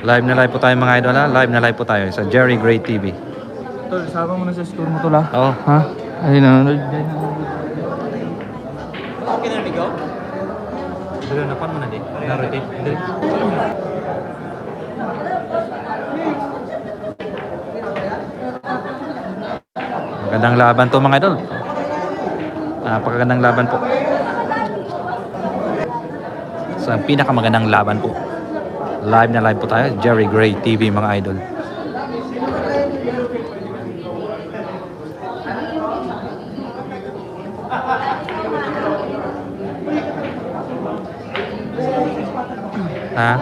Live na live po tayo mga idol ha. Live na live po tayo sa Jerry Gray TV. Tol, sama mo na sa store mo tol ha? Oo. Ha? Ayun na. Okay na ligaw? Dito na pan mo na din. Na-rotate. Magandang laban to mga idol. Napakagandang laban po. Sa pinakamagandang laban po. Live na live po tayo. Jerry Gray TV mga idol. Ha?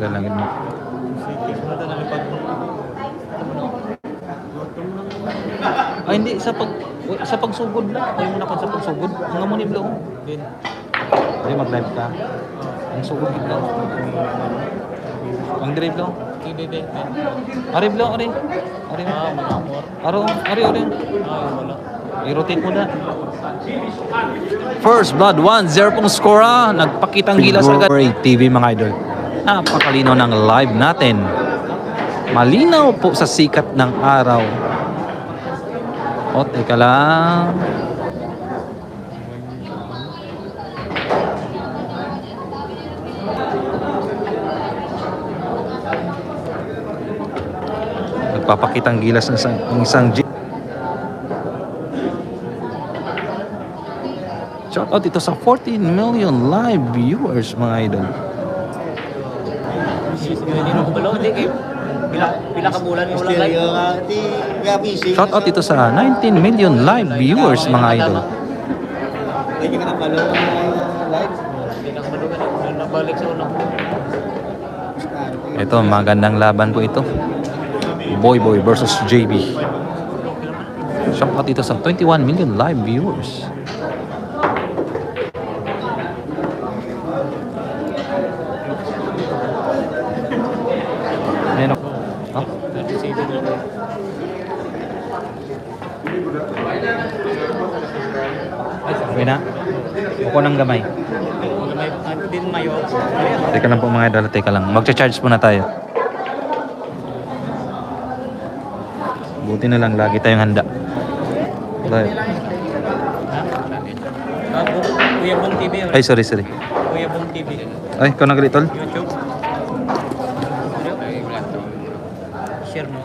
Galangin mo. Ay hindi sa pagsugod na. Ay mo na sa pagsugod. Mga mo ni Blo. Din. Di mag-live ka. Ang sugod gid lang. Ang drive lang. Hindi. Ari Blo, ari. Ari. Ari. Wala. I-rotate mo na. First blood 1-0 pong score Nagpakitang gilas agad. TV mga idol. Napakalinaw ng live natin. Malinaw po sa sikat ng araw. O, teka lang. Nagpapakitang gilas ng isang G. Shoutout ito sa 14 million live viewers mga idol. Pila ka bulan mo lang live. Shoutout ito sa 19 million live viewers mga idol. Hindi ka na palo live. Hindi na malugan nabalik sa una. Ito magandang laban po ito. Boy versus JB. Shoutout ito sa 21 million live viewers. Ayan o. Oh. Okay na. Buko ng gamay. Din mayo. Teka lang po mga idol. Teka lang. Magcha-charge muna tayo. Buti na lang. Lagi tayong handa. Live. Kuya Bong TV. Ay, sorry. Kuya Bong TV. Ay, ikaw na galit, tol? YouTube. Share mo.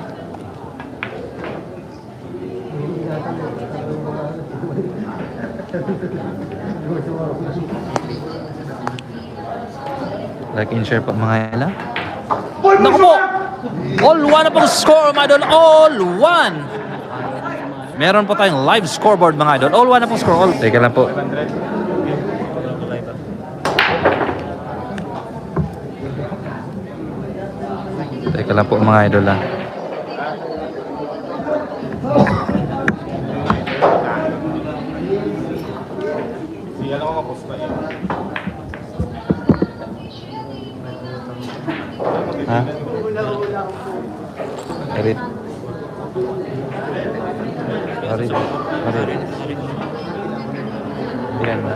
Like and share po mga idol. Naku po! All one na pong score mga idol. All one! Meron po tayong live scoreboard mga idol. All one na pong score. All. Teka lang po. Teka lang po mga idol ha. Ha? Arit. Yan na.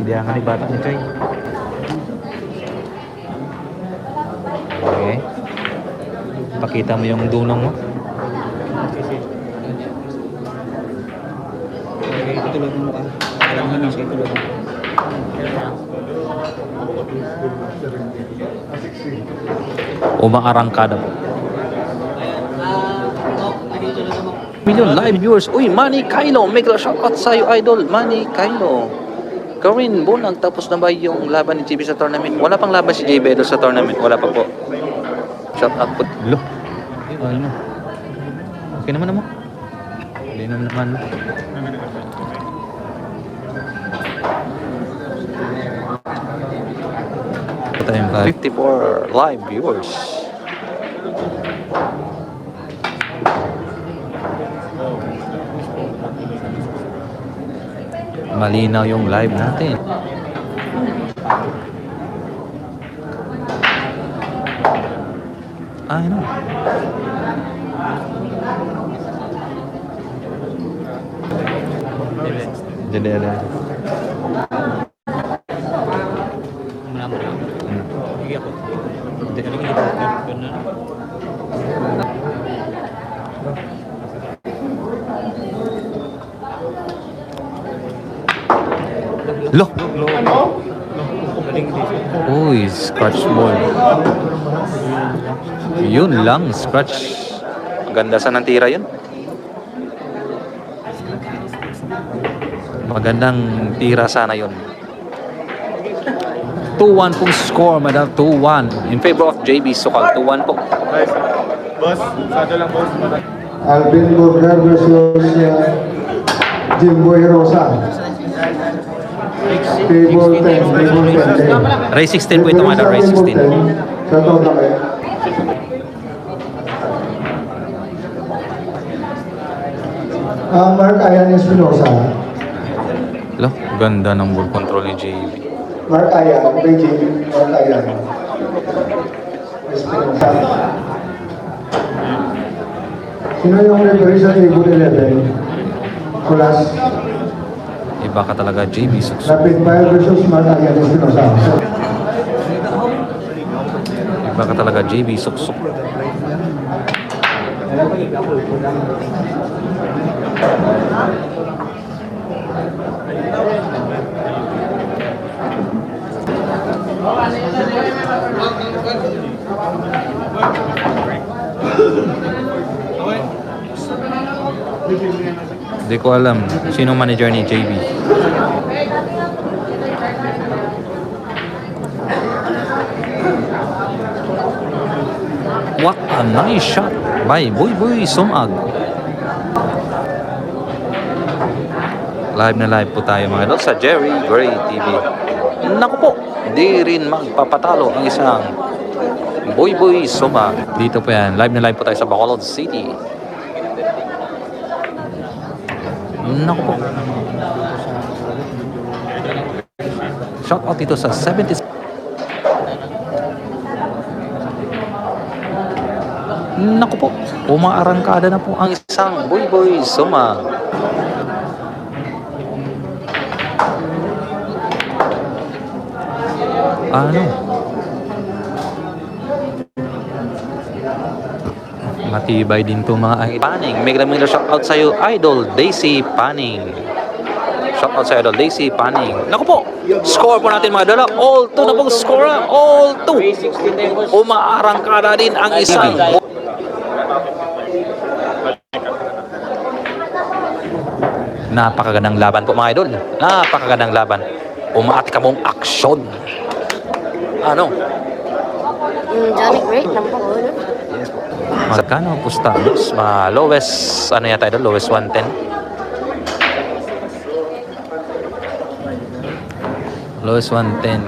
Ideangan ni bata ni Choy. Okay. Pakita mo yung dunong mo. Tulog mo ka. Alam mo siya tulog mo. Umaarangkada po. Million live viewers. Uy, Manny Kylo. Make a shoutout sa'yo, idol. Manny Kylo. Karin Bonang, tapos na ba yung laban ni JB sa tournament? Wala pang laban si JB sa tournament. Wala pa po. Shoutout po. Lo. Ano? Okay naman mo. Hindi naman. Tayong 54 live viewers. Malinaw yung live natin. Ano? Jadi ada. Malaman na. Sige ako. Hindi ka rin ganun. Loh, Galing din. uy, scratch ball. Yun lang, scratch. Ganda sa tira yun. Magandang tira sana yun. 2-1 pong score, madam. 2-1 in favor of JB Sokal. 2-1 po. Boss, sado lang boss. Alvin Burger versus Jimboy Rosa. Table 10, table 10. Race 16 po ito, madam. Race 16. Sa total eh. Mark Ayan Espinosa. Lo, ganda ng ball control ni JB. Mark Ayan, Beijing, Mark Ayan. Espinosa. Sino yung referee sa table 11? Kulas. Iba ka talaga, JB Suksok. Rapid Fire versus Mark Ayan Espinosa. Iba ka talaga, JB Suksok. Hindi ko alam sino manager ni JB. What a nice shot by Boy Sumag. Live na live po tayo mga idol sa Jerry Gray TV. Naku po, di rin magpapatalo ang isang Boy Sumag. Dito po yan, live na live po tayo sa Bacolod City. Naku po. Shout out dito sa 70s. Naku po, umaarangkada na po ang isang Boy Sumag. Ano? Matibay din to mga Paning. Mega shout out sa iyo, Idol Daisy Paning. Shout out sa Idol Daisy Paning. Naku po, score po natin mga dala. All 2 na pong score. All 2. Umaarangkada din ang isang. Napakagandang laban po mga idol. Napakagandang laban. Umaat ka mong aksyon. Ano? Johnny Great lang po. Magkano po stars? Lowest, ano yata idol? Lowest 110? Lowest 110.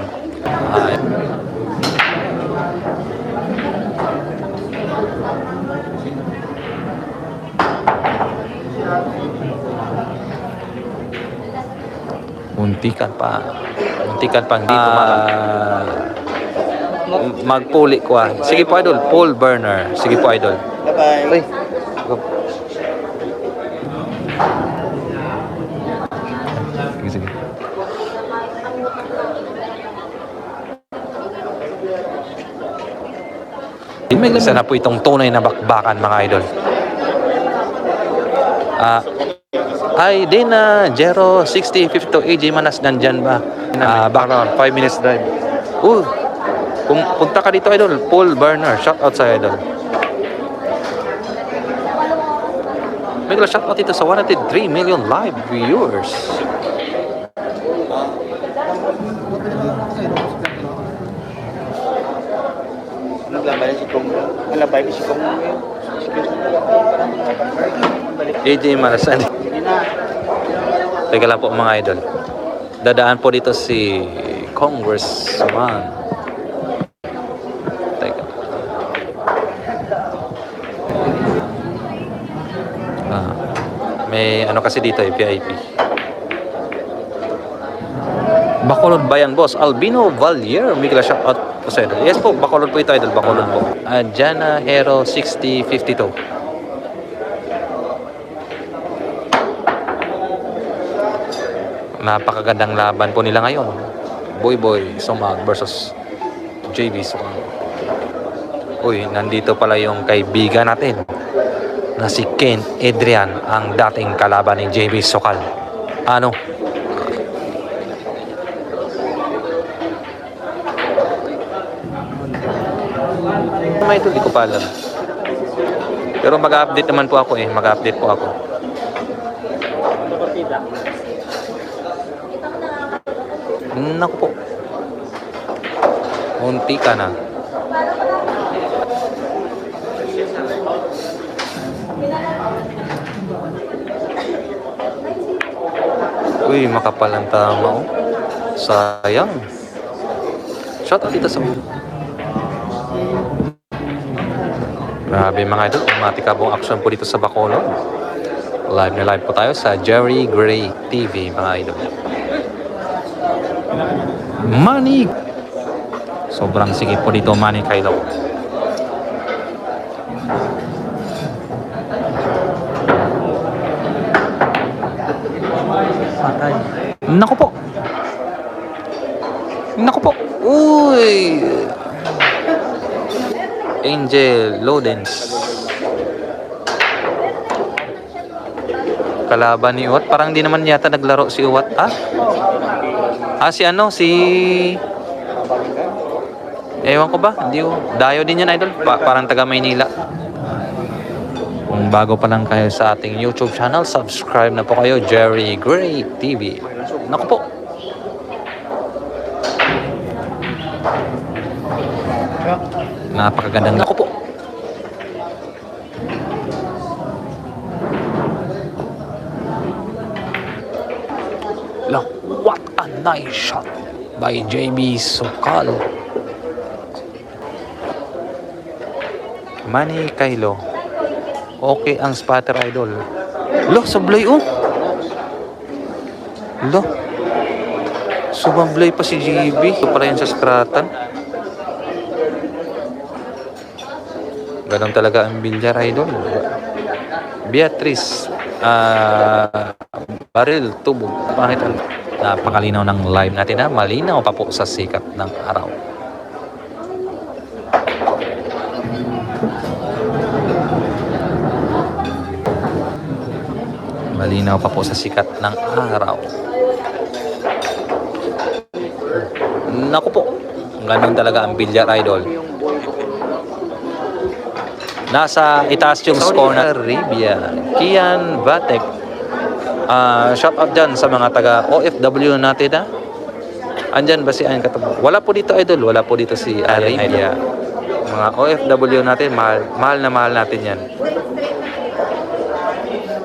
Muntikan pa dito magpuli ko ah. Sige po idol, Paul Burner. Sige po idol. Bye-bye. Sige. Isa na po itong tunay na bakbakan mga idol. Ay, Dana, Jero, 60-52, AJ Manas, nandyan ba? Background, 5 minutes drive. Kung punta ka dito, idol, Paul Burner, shout out sa idol. May shout out dito sa 103 million live viewers. Naglabay si Kong. Malabay si Kong. AJ Manas, teka lang po mga idol. Dadaan po dito si Congressman. Teka. May ano kasi dito VIP. Bacolod ba yan, boss? Albino Valier. May kila shout out po sa idol. Yes po, Bacolod po ito idol. Bacolod po. Jana Hero 6052. Napakagandang laban po nila ngayon. Boy Boy Sumag versus JB Sukal. Uy, nandito pala yung kaibigan natin na si Ken Adrian, ang dating kalaban ni JB Sukal. Ano? May ito, di ko pa alam. Pero mag-update naman po ako eh. Mag-update po ako. Naku po. Munti ka na. Uy, makapal ang tama oh. Sayang. Shot out dito sa grabe mga idol, matikabong action po dito sa Bacolod. Live na live po tayo sa Jerry Gray TV mga idol. Manny! Sobrang sige po dito Manny Kylo. Patay. Naku po! Naku po! Uy! Angel Lodens. Kalaban ni Uwat. Parang di naman yata naglaro si Uwat. Si ano? Si... Ewan ko ba? Hindi ko. Dayo din yan, idol. Parang taga Maynila. Kung bago pa lang kayo sa ating YouTube channel, subscribe na po kayo. Jerry Gray TV. Naku po. Napakagandang naku po. Look, what a nice shot by JB Sukal. Manny Kylo. Okay ang spotter idol. Look, sablay oh. Look. Sumablay pa si JB. Ito pala yan sa skratan. Ganon talaga ang bilyar idol. Beatrice Baril Tubog. Pangit ang napakalinaw ng live natin ha. Malinaw pa po sa sikat ng araw. Malinaw pa po sa sikat ng araw. Naku po. Ganon talaga ang bilyar idol. Nasa itaas yung score na Arabia. Kian Vatek. Shout out dyan sa mga taga OFW natin ha. Andyan ba si Ayan Katabo? Wala po dito idol. Wala po dito si Arabia. Mga OFW natin, mahal na mahal natin yan.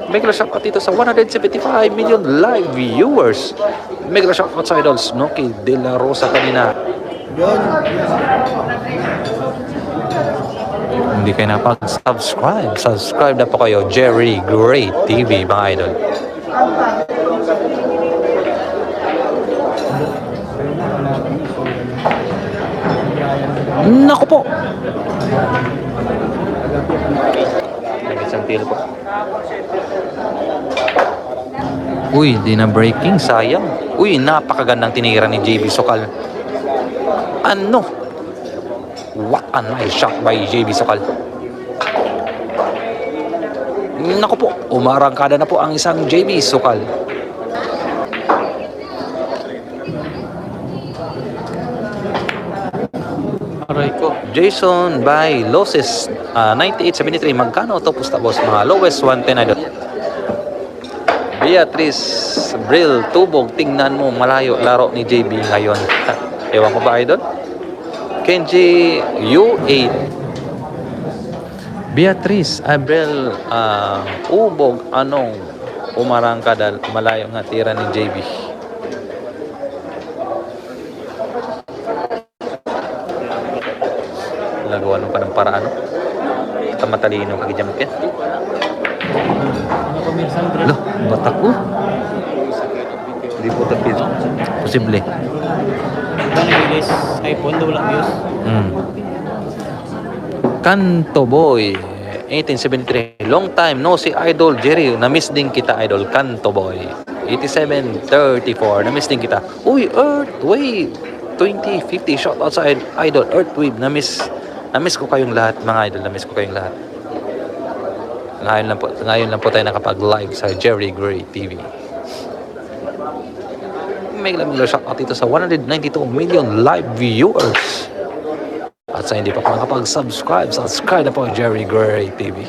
Mega shout out dito sa 175 million live viewers. Mega shout out sa idol Snooki De La Rosa kanina. Hindi kayo napag-subscribe. Subscribe na po kayo. Jerry Gray TV, mga idol. Naku po! Isang tilo po. Uy, di na breaking. Sayang. Uy, napakagandang tinira ni JB Sukal. Ano? What a nice shot by JB Sukal. Naku po, umarangkada na po ang isang JB Sukal. Aray ko. Jason by Losses 9873. Magkano ito pusta boss? Mga lowest 110 idol. Beatrice Bril Tubog. Tingnan mo malayo laro ni JB ngayon. Ewan ko ba idol? Kenji U8. Beatrice Abril Ubog anong umarangkada malayo nga tira ni JB. Lagawan mo pa ng paraan. Matalino kagijamot yan. Loh, batak ko. Hindi po tapis. Posible. Nag-release iPhone, walang views. Kanto Boy 1873. Long time no si Idol Jerry. Na-miss din kita Idol Kanto Boy. 8734. Namiss din kita. Uy, Earthwave 2050 shot outside Idol. Earthwave, namiss ko kayong lahat mga idol. Namiss ko kayong lahat. Ngayon lang po tayo nakapag-live sa Jerry Gray TV. May shout out dito sa 192 million live viewers. At sa hindi pa po nakapag-subscribe, subscribe na po Jerry Gray TV.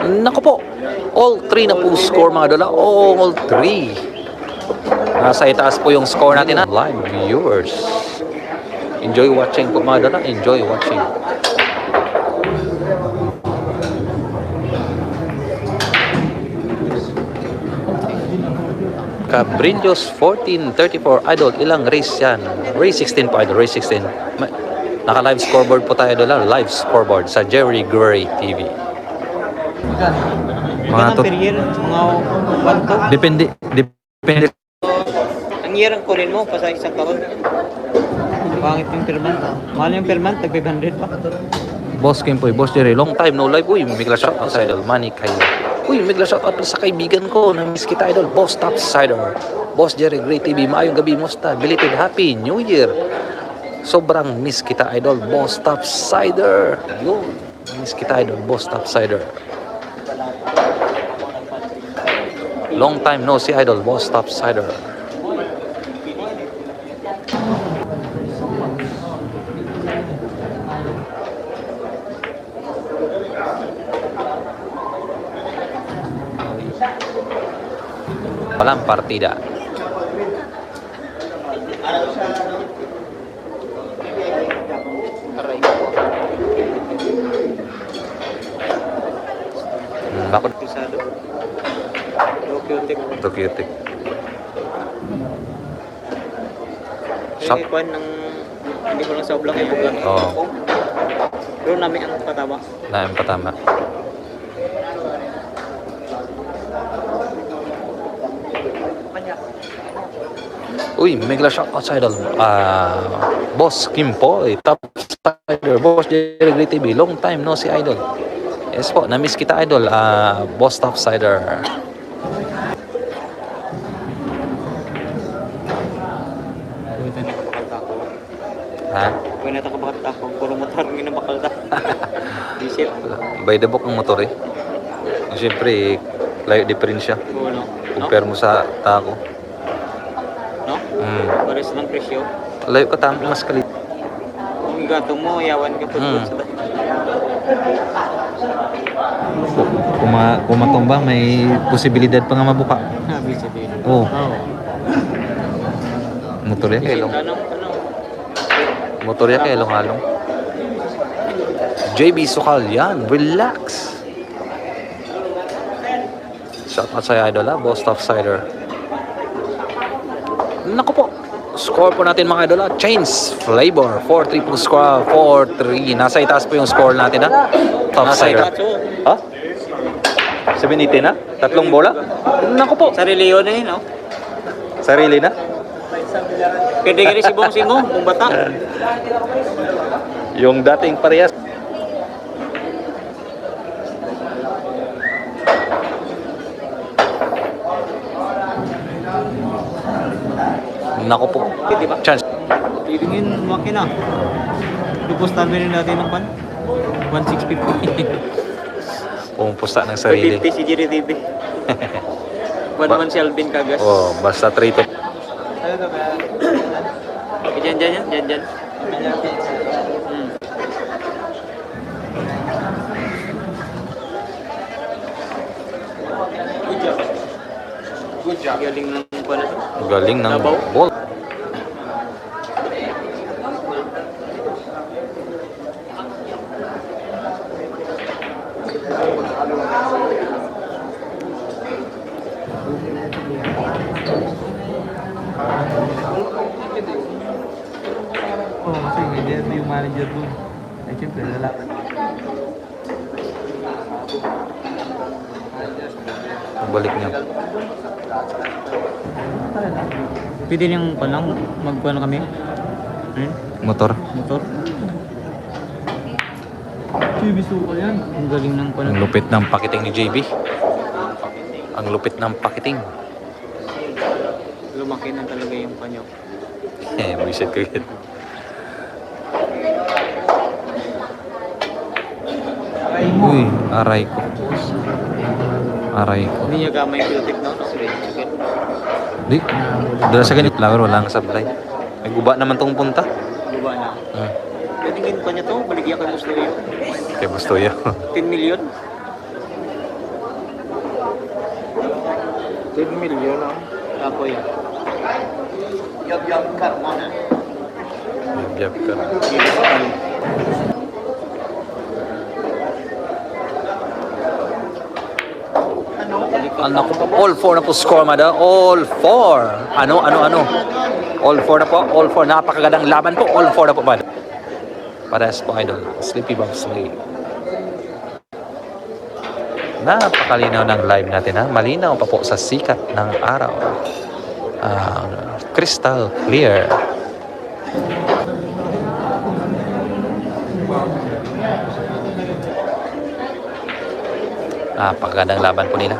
Naku po, all 3 na po score mga dola. All 3. Nasa itaas po yung score natin na live viewers. Enjoy watching po mga dola. Enjoy watching. Cabrillos 1434 idol. Ilang race yan? Race 16 po idol. Race 16. Naka-live scoreboard po tayo dola. Live scoreboard sa Jerry Gray TV. Mga per year, mga 1 to. Depende. Ang year ang kunin mo pa sa isang taon. Pangit yung per month. Mahal yung per month, tag 500 pa. Boss Kimpoy, Boss Jerry, long time no live. Uy, may shout out sa idol, Manny Kayo. Uy, may shout out sa kaibigan ko, namiss kita idol, Boss Top Cider. Boss Jerry, Great TV, maayong gabi, musta? Belated Happy New Year. Sobrang miss kita idol, Boss Top Cider. Yun, miss kita idol, Boss Top Cider. Long time no see idol, Boss Top Cider. Walang partida. Bakit? Pisado. Tokyotek. Kaya kuhan ng hindi ko lang sa oblang ngayon. Oo. Pero namin ang patama. Naim patama. Uy, mega shout out sa idol. Boss Kimpoy, Top Cider, Boss Jerry Gray TV. Long time no si idol. Yes po, na-miss kita idol. Boss Top Cider. Ha? Kung nata ka bakit ako, puro motor ng inabakal ta. Diesel. By the book ang motor eh. Siyempre, layo diferensya. Oo, no? Compare mo sa tako. No? Pares ng presyo. Layo ka tamo, mas kalit. Kung gato mo, yawan ka po sa Kung matumba, may posibilidad pa nga mabuka. Sabi sabihin. Oo. Oo. Motor yan kay Long. Anong? Motor yan kay Long-along. JB Sukal yan. Relax. Shout out sa idol ha. Boss Top Cider. Naku po. Score po natin mga idol ha. Chains Flavor. 4-3 po score. 4-3. Nasa itaas po yung score natin ha. Top Cider. Ha? 7-18 na? Tatlong bola? Naku po. Sarili yun eh, no? Sarili na? Pwede ka rin si Bong Singo, kung bata. Yung dating parehas. Naku po. Di ba? Chance. Ibigin makina. Ipostahan rin natin ng pan. 1650. Pumupusta ng sarili. 50 si Jerry TV. 1-1 si Alvin Cagas. Oh, basta 3 to. Diyan. Good job. Galing ng pala. Galing ng Nabaw. ball. Kasi hindi ito yung manager doon. Ay, siyempre, lalaki. balik niya. Pwede niyang palang magkuhan kami. Motor. Motor. Bibiso ko yan. Ang galing ng Ang lupit ng pakiting ni JB. Ang lupit ng pakiting. Lumaki na talaga yung panyo. Buisit ko yun. Uy, aray ko. Aray ko. Hindi niya gamay yung biyotik na. Di, dala sa ganit flower, wala nga sablay. May guba naman tong punta. Diba na? Ganingin pa niya to. Baligyan kay gusto yun. Kaya gusto yun. 10 million. 10 million ah. Ako yan. Yab ka na. Ano ko? All 4 na po score, madam. All 4. Ano? All 4 na po. All 4. Napakagandang laban po. All 4 na po, madam. Parehas po, idol. Sleepy Bob Slay. Napakalinaw ng live natin, ha? Malinaw pa po sa sikat ng araw. Crystal clear. Napakagandang laban po nila.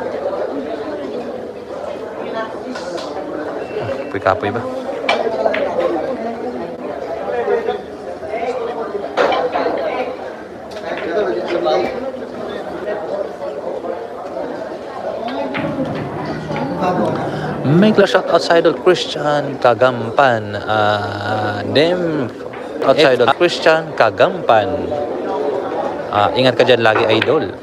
Kapoy ba? May shot outside of Christian Kagampan. Dem outside of Christian Kagampan. Ingat ka dyan lagi, idol.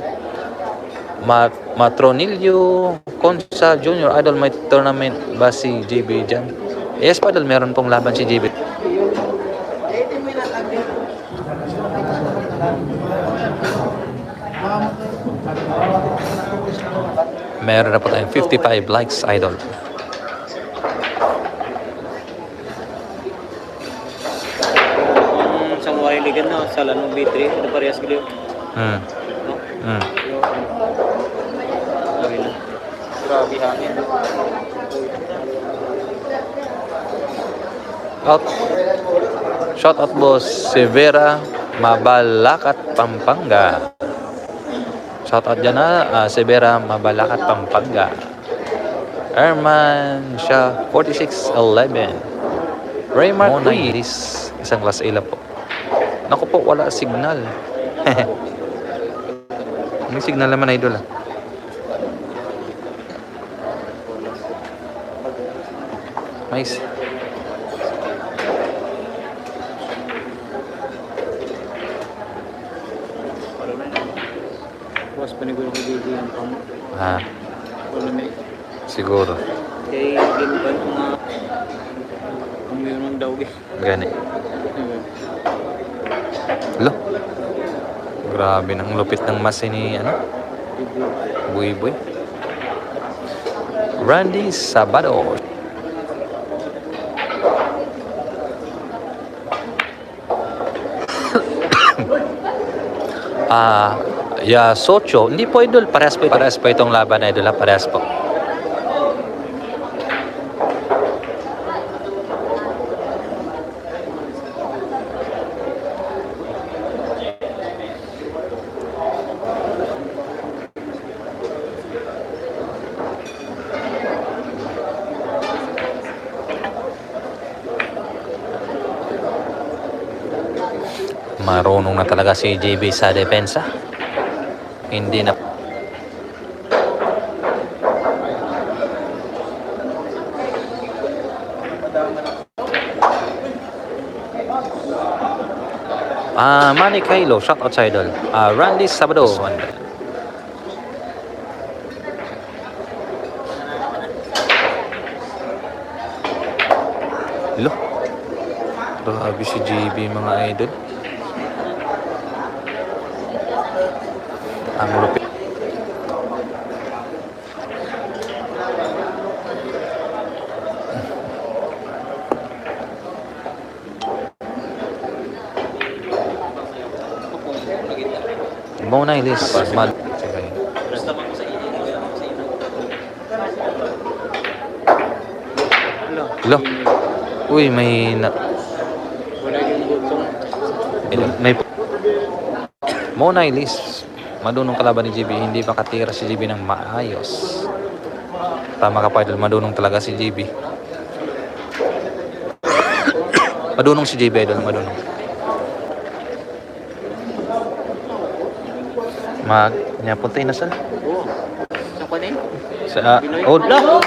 Matronilio Consa Junior, idol, may tournament ba si JB dyan? Yes pa, idol, meron pong laban si JB. Meron na po tayong 55 likes, idol. Isang wariligan na sa Lanong B3. Ito parehas ko yun. Grabe hangin. Shout out boss Severa Mabalacat, Pampanga. Shout out dyan na Severa Mabalacat, Pampanga. Erman siya 4611. Raymar Ruiz, isang class A po. Naku po, wala signal. May signal naman, idol. Nice. Bukas paniguro ko dito yung pang. Wala may. Siguro. Kaya ginban ko nga. Mayroon daw eh. Gani. Lo. Grabe ng lupit ng masa ni Buy Buy. Randy Sabado. Socho. Hindi po, idol. Parehas po itong laban na, idol. Parehas po. Marunong na talaga si JB sa depensa. Hindi na. Manny Kailo, shot outside. Randy Sabado. Lo. Grabe si JB, mga idol. Ang lupit. Mona Ilis. Basta man ko sa inyo. Lo. Uy, may na... Wala yung butong. May... Mona Ilis. Madunong kalaban ni JB. Hindi makatira si JB ng maayos. Tama ka pa, idol. Madunong talaga si JB. Madunong si JB, idol. Madunong. Nyapuntay na saan? Oo. Saan ka na yun? Sa... Oh, no!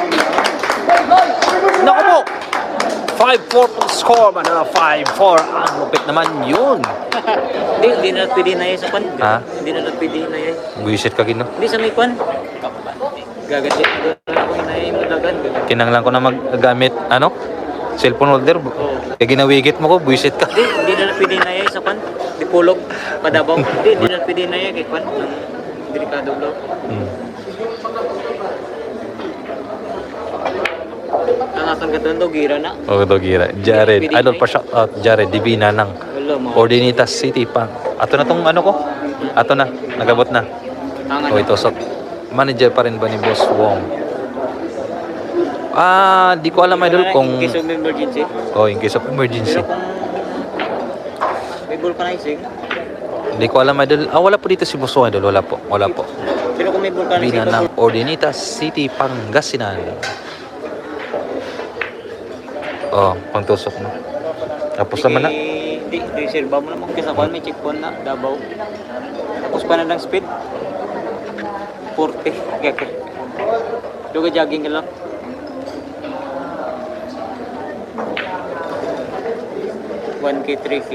Naku po! 5-4 po score. Manila 5-4. Ang lupit naman yun. Hindi na pwede na yun sa kwan. Ha? Hindi na pwede na yun. Buisit ka gino. Hindi sa may kwan. Gagadit na doon na ako hinayay mo dagan. Kinanglan ko na maggamit, ano? Cellphone holder. Kaya ginawigit mo ko, buisit ka. Hindi na pwede na yun sa kwan. Di pulog. Padabaw. Hindi na pwede na yun kay kwan. Ng delikado blow. Nangakan ka doon daw, gira na. Oh, dogira. Jared. Idol pa shout out. Jared. Divina ng Wala mo. Ordinitas City pa. Ato na tong ano ko? Ato na. Nagabot na. Tangan O ito. So, manager pa rin ba ni Boss Wong? Di ko alam idol kung... In case of emergency. Oh, in case of emergency. Pero kung may vulcanizing. Hindi ko alam idol. Wala po dito si Boss Wong idol. Wala po. Wala po. Pero kung may vulcanizing. Divina ng Ordinitas City, Pangasinan. Oh, pangtusok mo. Tapos naman na. Hindi, reserva mo naman kasi kung may checkpoint na, Davao. Tapos pa na ng speed. 40. Okay. Doon ka jogging ka lang. K, 3K.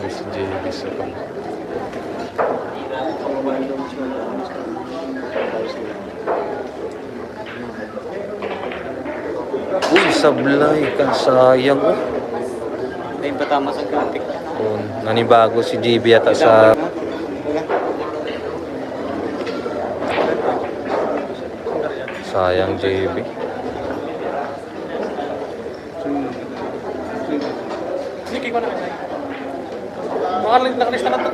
Si JB sa pang... Uy, sablay ka. Sayang oh. Ayun pa tama sa traffic. Oh, nanibago si JB yata sa... Sayang JB. Sige ko na. Nakalista na ito.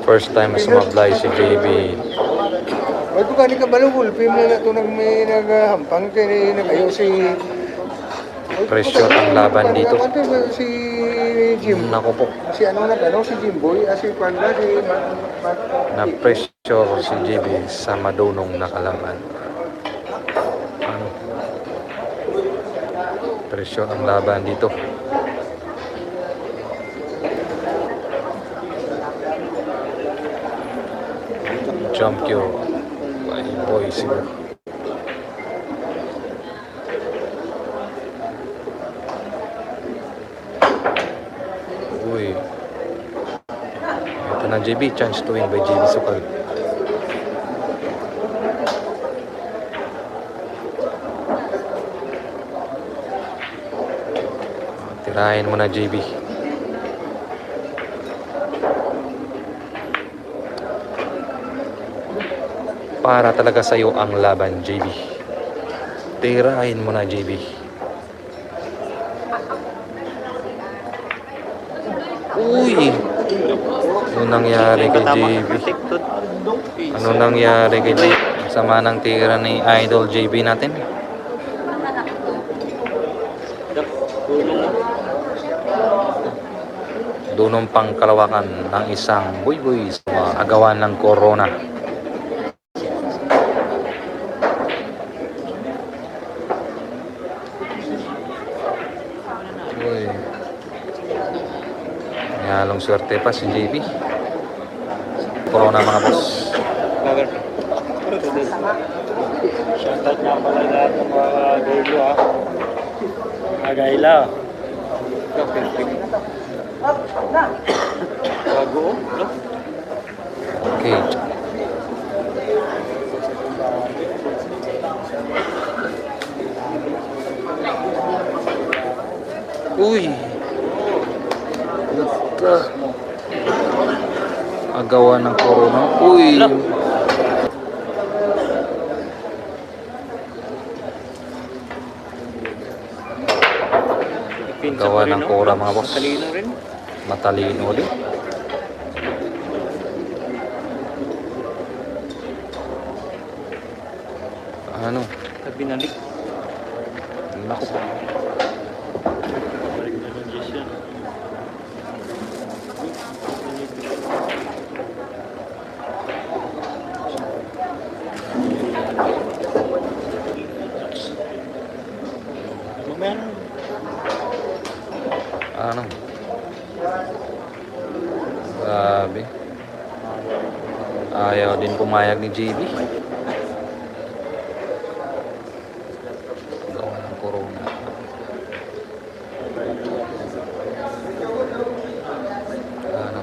First time na sumablay si JB. Ito ka ni Kabalungol, film na ito may naghampang kaya nag-ayaw si... Pressure ang laban dito. Si Jim. Nako po. Si ano si Jimboy, si Panda, si Na-pressure si JB sa madunong na kalaban. Ano? Pressure ang laban dito. Jump kill by Boy Siguro. Uy. Ito na JB, chance to win by JB Sukal. Tirahin mo na JB. Para talaga sa'yo ang laban, JB. Tirahin mo na, JB. Uy! Ano nangyari kay JB? Ano nangyari kay JB? Sama ng tira ni Idol JB natin. Dunong pangkalawakan ng isang buy-buy sa mga agawan ng corona. Uy. May halong swerte pa si JB. Corona mga boss. Shoutout nga pala lahat ng mga gaylo ha. Mga gayla. Bago oh. Okay. Uy. Puta. Agawan ng corona. Uy. Pinsa Gawa pa rin, ng no? kura, mga boss. Talino rin. Matalino din. Ano? At binalik. Naku po. Ano? Grabe. Ayaw din pumayag ni JB. Gawa ng corona. Ano?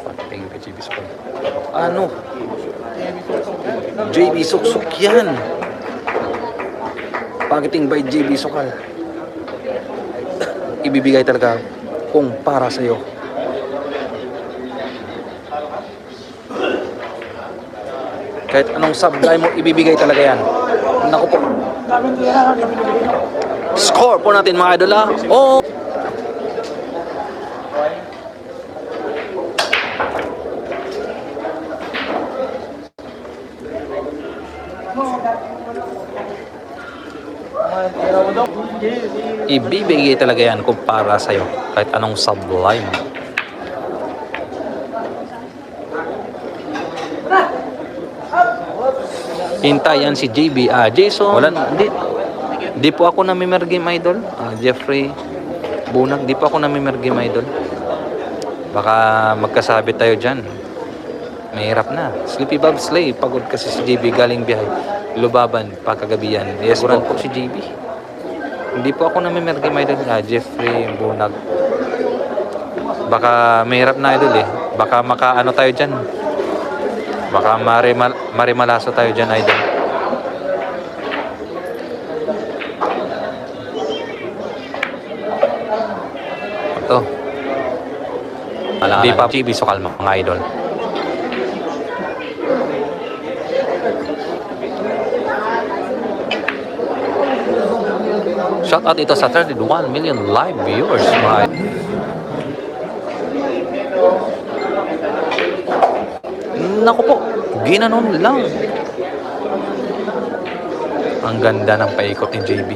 Pating kay JB Sukal. Ano? JB Suksuk yan. Pagiting by JB Sukal. Ibibigay talaga kung para sa'yo. Kahit anong supply mo, ibibigay talaga yan. Naku po. Score po natin mga idol ah. Oh! Ibibigay talaga yan kung para sa'yo. Kahit anong sublime. Hintay yan si JB. Jason. Wala, hindi po ako nami-mer game idol. Jeffrey Bunag. Di po ako nami-mer game idol. Baka magkasabit tayo dyan. Mahirap na. Sleepy Bob Slay. Pagod kasi si JB galing biyahe. Lubaban, pagkagabi yan. Yes po si JB. Hindi po ako nami-mer game idol. Jeffrey Bunag. Baka mahirap na idol eh. Baka makaano tayo dyan. Baka marimalaso tayo dyan idol. Ito. Hindi pa JB Sukal mga idol. Shout out ito sa 31 million live viewers mga idol. Naku po, ginanon lang. Ang ganda ng paikot ni JB.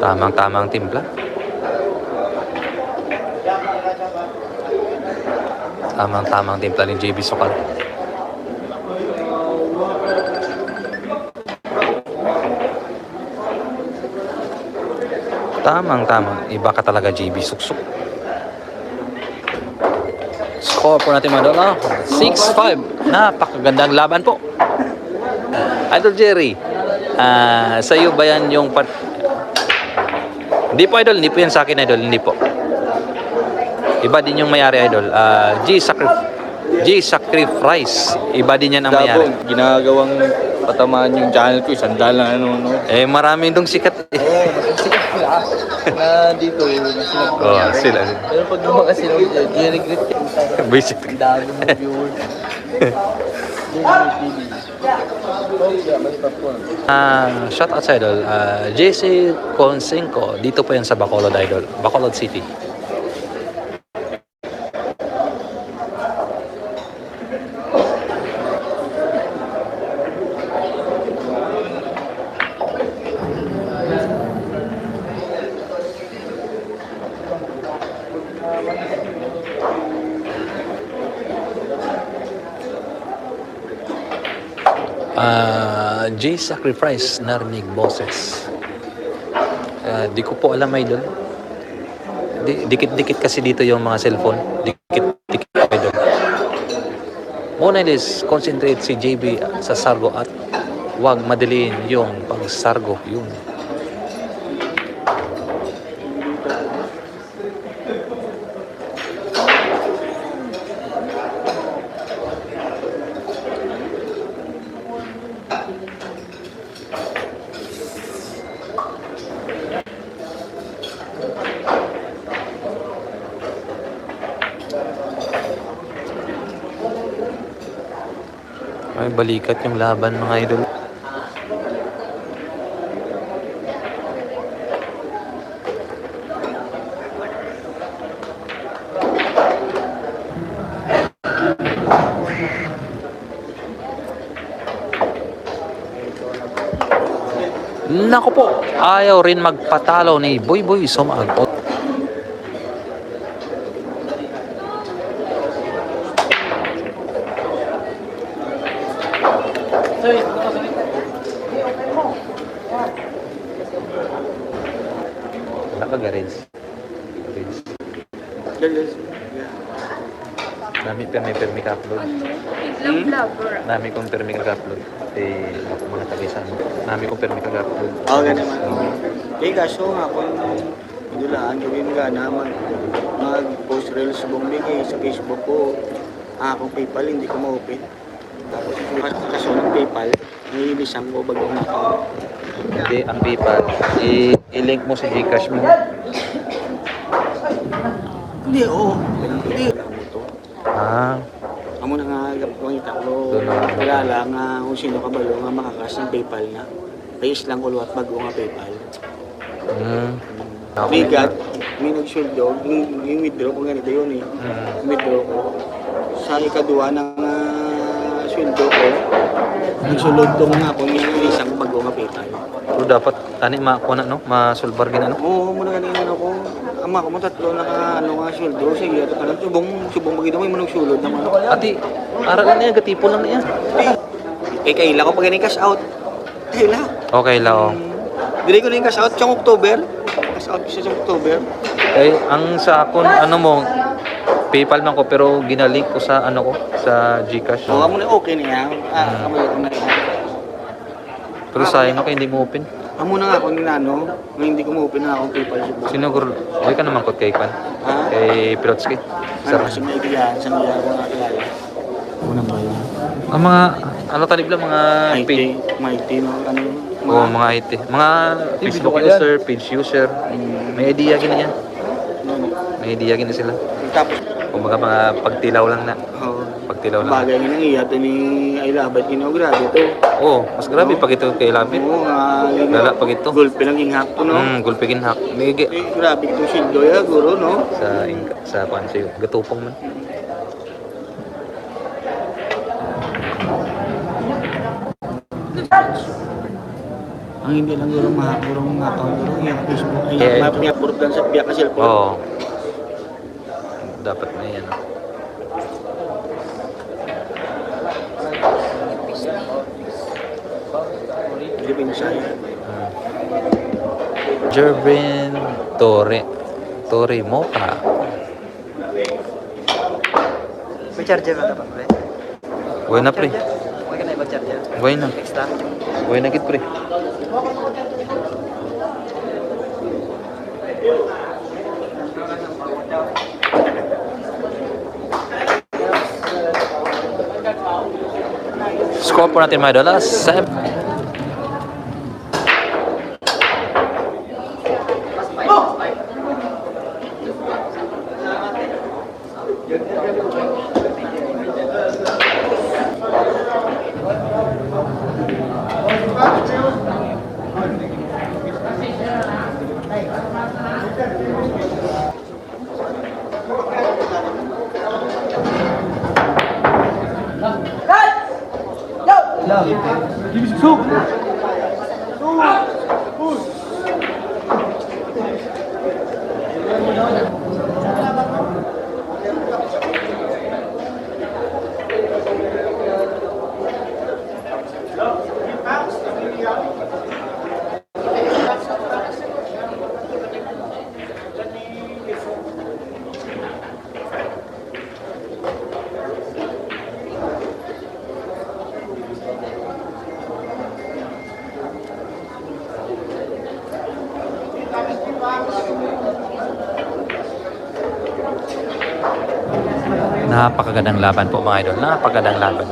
Tamang-tamang timpla. Tamang-tamang timpla ni JB Sukal. Tamang-tamang. Iba ka talaga, JB Suksuk. Score po natin mga dola. 6-5. Napakagandang laban po. Idol Jerry, sa iyo ba yan yung Hindi po idol, hindi po yan sa akin idol, hindi po. Iba din yung mayari idol. G Sacrifice. Iba din yan ang mayari. Ginagawang patamaan yung channel ko, sandal na ano. Marami dong sikat eh. Sikat sila. Na dito, sila. Sila. Pero pag lumakas sila, Jerry Grit. Basic. Dami mo viewers. Shout out sa idol. JC Consenco. Dito po yan sa Bacolod idol. Bacolod City. J Sacrifice, narinig boses. Di ko po alam idol. Dikit-dikit kasi dito yung mga cellphone. Dikit-dikit idol. Muna is concentrate si JB sa sargo at wag madaliin yung pagsargo. Yun. balikat yung laban mga idol. Nako po, ayaw rin magpatalo ni Boy Boy Sumagot. Nakagaris. Nami permi ka-upload. Nami kong permi ka-upload. Mga tagisan. Nami kong permi ka-upload. Oo, ganun naman. Eh, kaso nga, kung inulaan, gawin ka na mag-post reels bombing sa Facebook ko, akong PayPal, hindi ko ma-open. Tapos, kaso ng PayPal, nililisan ko bago na ako. Hindi, ang PayPal. I-link mo sa Gcash mo. Hindi, oo. Hindi. Ah, Amo na nga, pangita ko, Doon na. wala lang nga kung sino kabalo nga makakas ng PayPal na. Ayos lang ko luwat bago nga PayPal. Bigat, may nagsuldo, yung withdraw ko ganito yun eh. Withdraw ko. Sa ikaduwa ng sweldo ko, nagsulod ko nga kung yung isang bago nga PayPal. so dapat ani makuha na no, masulbar gina no. Oo, muna ganyan ako. Ama ko mo tatlo na ano nga sweldo. Sige, ano, subong magiging mo nagsulod naman. Ati, aral na niya, gatipon lang niya. Eh, kaila ko pag ganyan cash out. Kaila. Okay lang oh. Dili ko na yung cash out sa October. Cash out ko siya sa October. Eh, ang sa akon, ano mo, PayPal man ko, pero ginalink ko sa, ano ko, sa Gcash. So, amo na okay na yan. Kamalit na yan. Pero sayang ako, hindi mo open. Amo na nga kung ano, nung hindi ko ma-open na akong PayPal siya. Sinuguro, huwag ka naman kot kay Kwan. Ha? Kay Pilotski. Ano kasi may ibigan sa mga ko nga kilala. Unang ba yun? Ang mga, ano tanib lang, mga IT, MIT, no? Ano? Oo, mga IT. Mga Facebook user, page user. May idea gina yan. May idea gina sila. Tapos, Kung mga pagtilaw lang na. oh, Pagtilaw lang. bagay nga nang iya, ito ni I love it, grabe ito. Oo, mas grabe pag ito kay Labit. Oo nga, Lala pag ito. gulpe lang yung hack to, no? Gulpigin hack. May Eh, grabe itong shield ya, guro, no? sa kwan sa'yo. Gatupong man. Ang hindi lang guro mahapurong mga account guro, yung Facebook, ay Yeah, mapapurot lang sa piyak ka cellphone. Oo. Dapat na yan. Philippine Science. Jervin Torre Mocha. May charger na dapat, pre. Buhay na pre. Huwag ka na ibag-charger. Buhay na. Extra. Buhay na git pre. Score po natin mga dollars. 7. Napakagandang laban po mga idol. Napakagandang laban.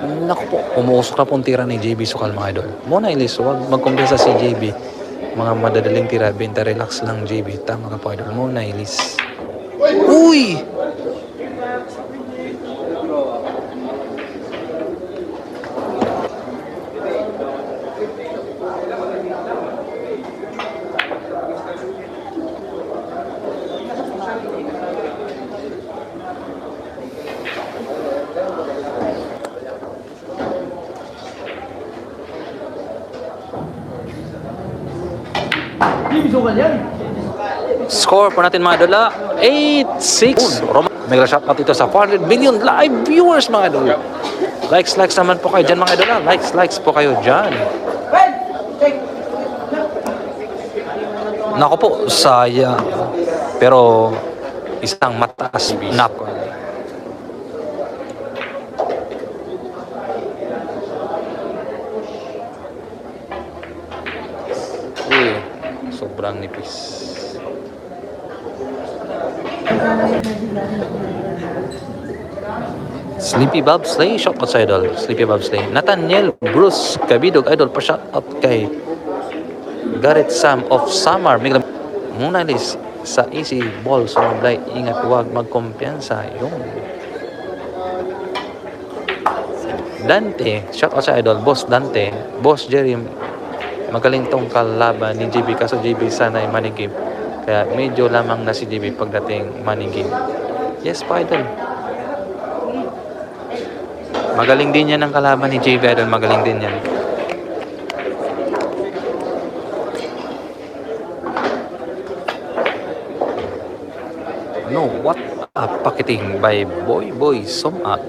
Naku po, umuusok na pong tira ni JB Sukal mga idol. Muna ilis, huwag magkumpiyansa si JB. Mga madadaling tira, benta relax lang JB. Tama ka po idol, muna ilis. Uy! Score po natin mga idol, 8-6. Mega shoutout ito sa 400 million live viewers mga idol. Likes naman po kayo dyan mga idol. Likes po kayo dyan. Nako po, sayang. Pero isang mataas na po. Uy, sobrang nipis. Sleepy Bob Slay, shout out sa idol. Sleepy Bob Slay. Nathaniel Bruce Kabidog, idol, pa shout out kay Garrett Sam of Samar. Muna lis sa easy ball sumablay. Ingat, huwag magkumpiyansa. Yung Dante, shout out sa idol. Boss Dante, Boss Jerry, magaling tong kalaban ni JB. Kaso JB sana'y money game. Kaya medyo lamang na si JB pagdating money game. Yes pa idol. Magaling din yan ang kalaban ni JB idol. Magaling din yan. No, what a packeting by Boy Somat.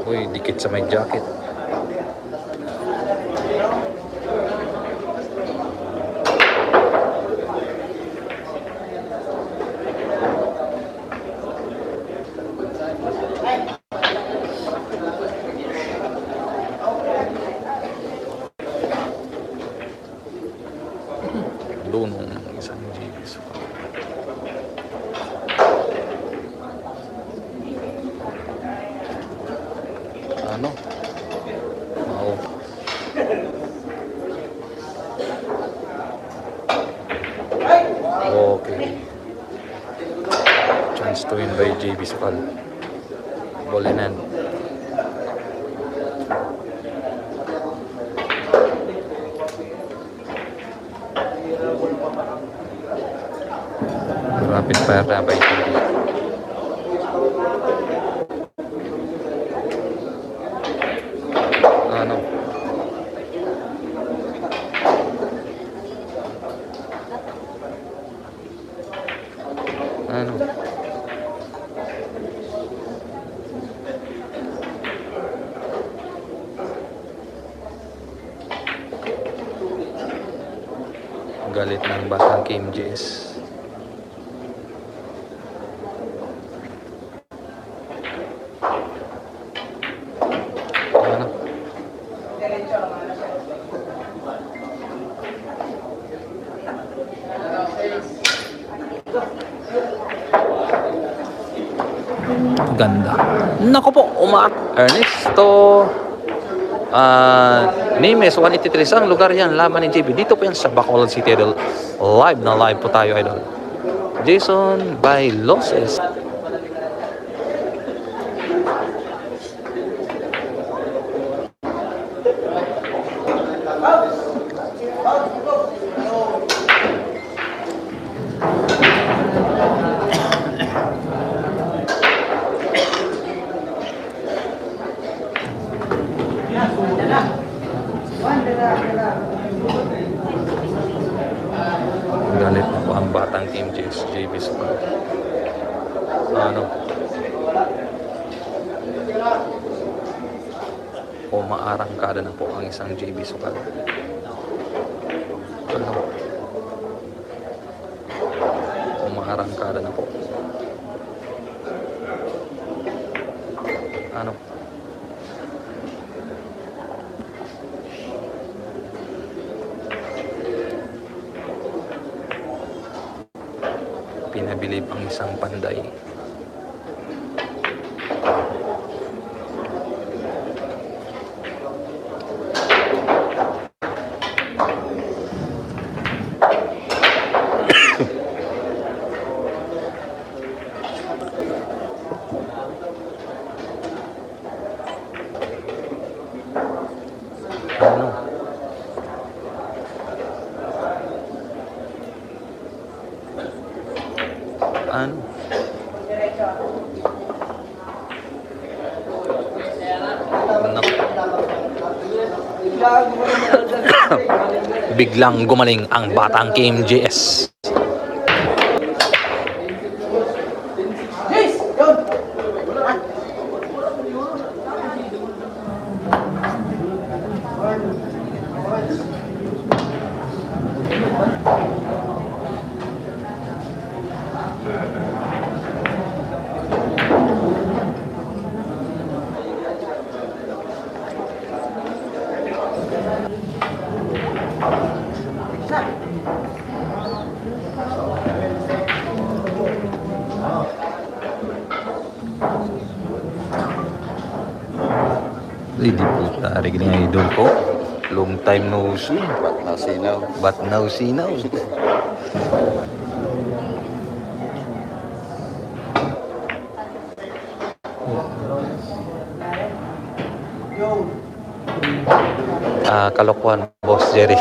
Uy, dikit sa may jacket. Lunong isang GBs. Ano? Wow. Okay. Chance to win by JB Sukal. Ball in hand. Rapid fire na by JB. Ano? Ano? Galit ng batang Kim Jess. Ano? Ganda. Nako po, Ernesto Nimes 183 ang lugar yan, laban ni JB. Dito po yan sa Bacolod City idol. Live na live po tayo idol. Jason by Loses. Galit na po ang batang Team JB Sukal. Ano? Umaarangkada na po ang isang JB Sukal. Ano? Umaarangkada na po. Ano? I believe ang isang panday. Ano? Ano? Biglang gumaling ang batang KMJS. Hindi po tarig ng idol ko. Long time no see. Ba't nasinaw? But now see now. Kalokohan, Boss Jerry.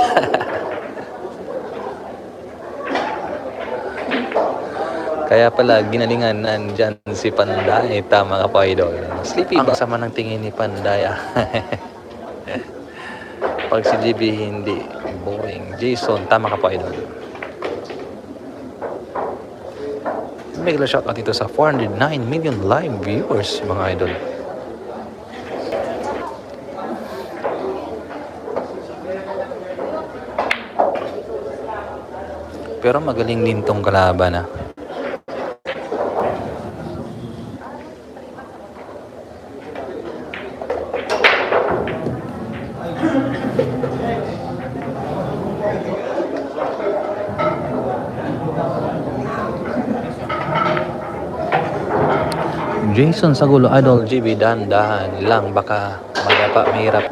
Kaya pala, ginalingan nandyan si Panday. Tama ka pa, idol. Sleepy ba? Sama ng tingin ni Panday. Pag si GB hindi boring. Jason, tama ka pa, idol. Mega shoutout dito sa 409 million live viewers, mga idol. Pero magaling din tong kalaban, Jason Sagulo, idol GB, dahan-dahan lang, baka magapa mahirap.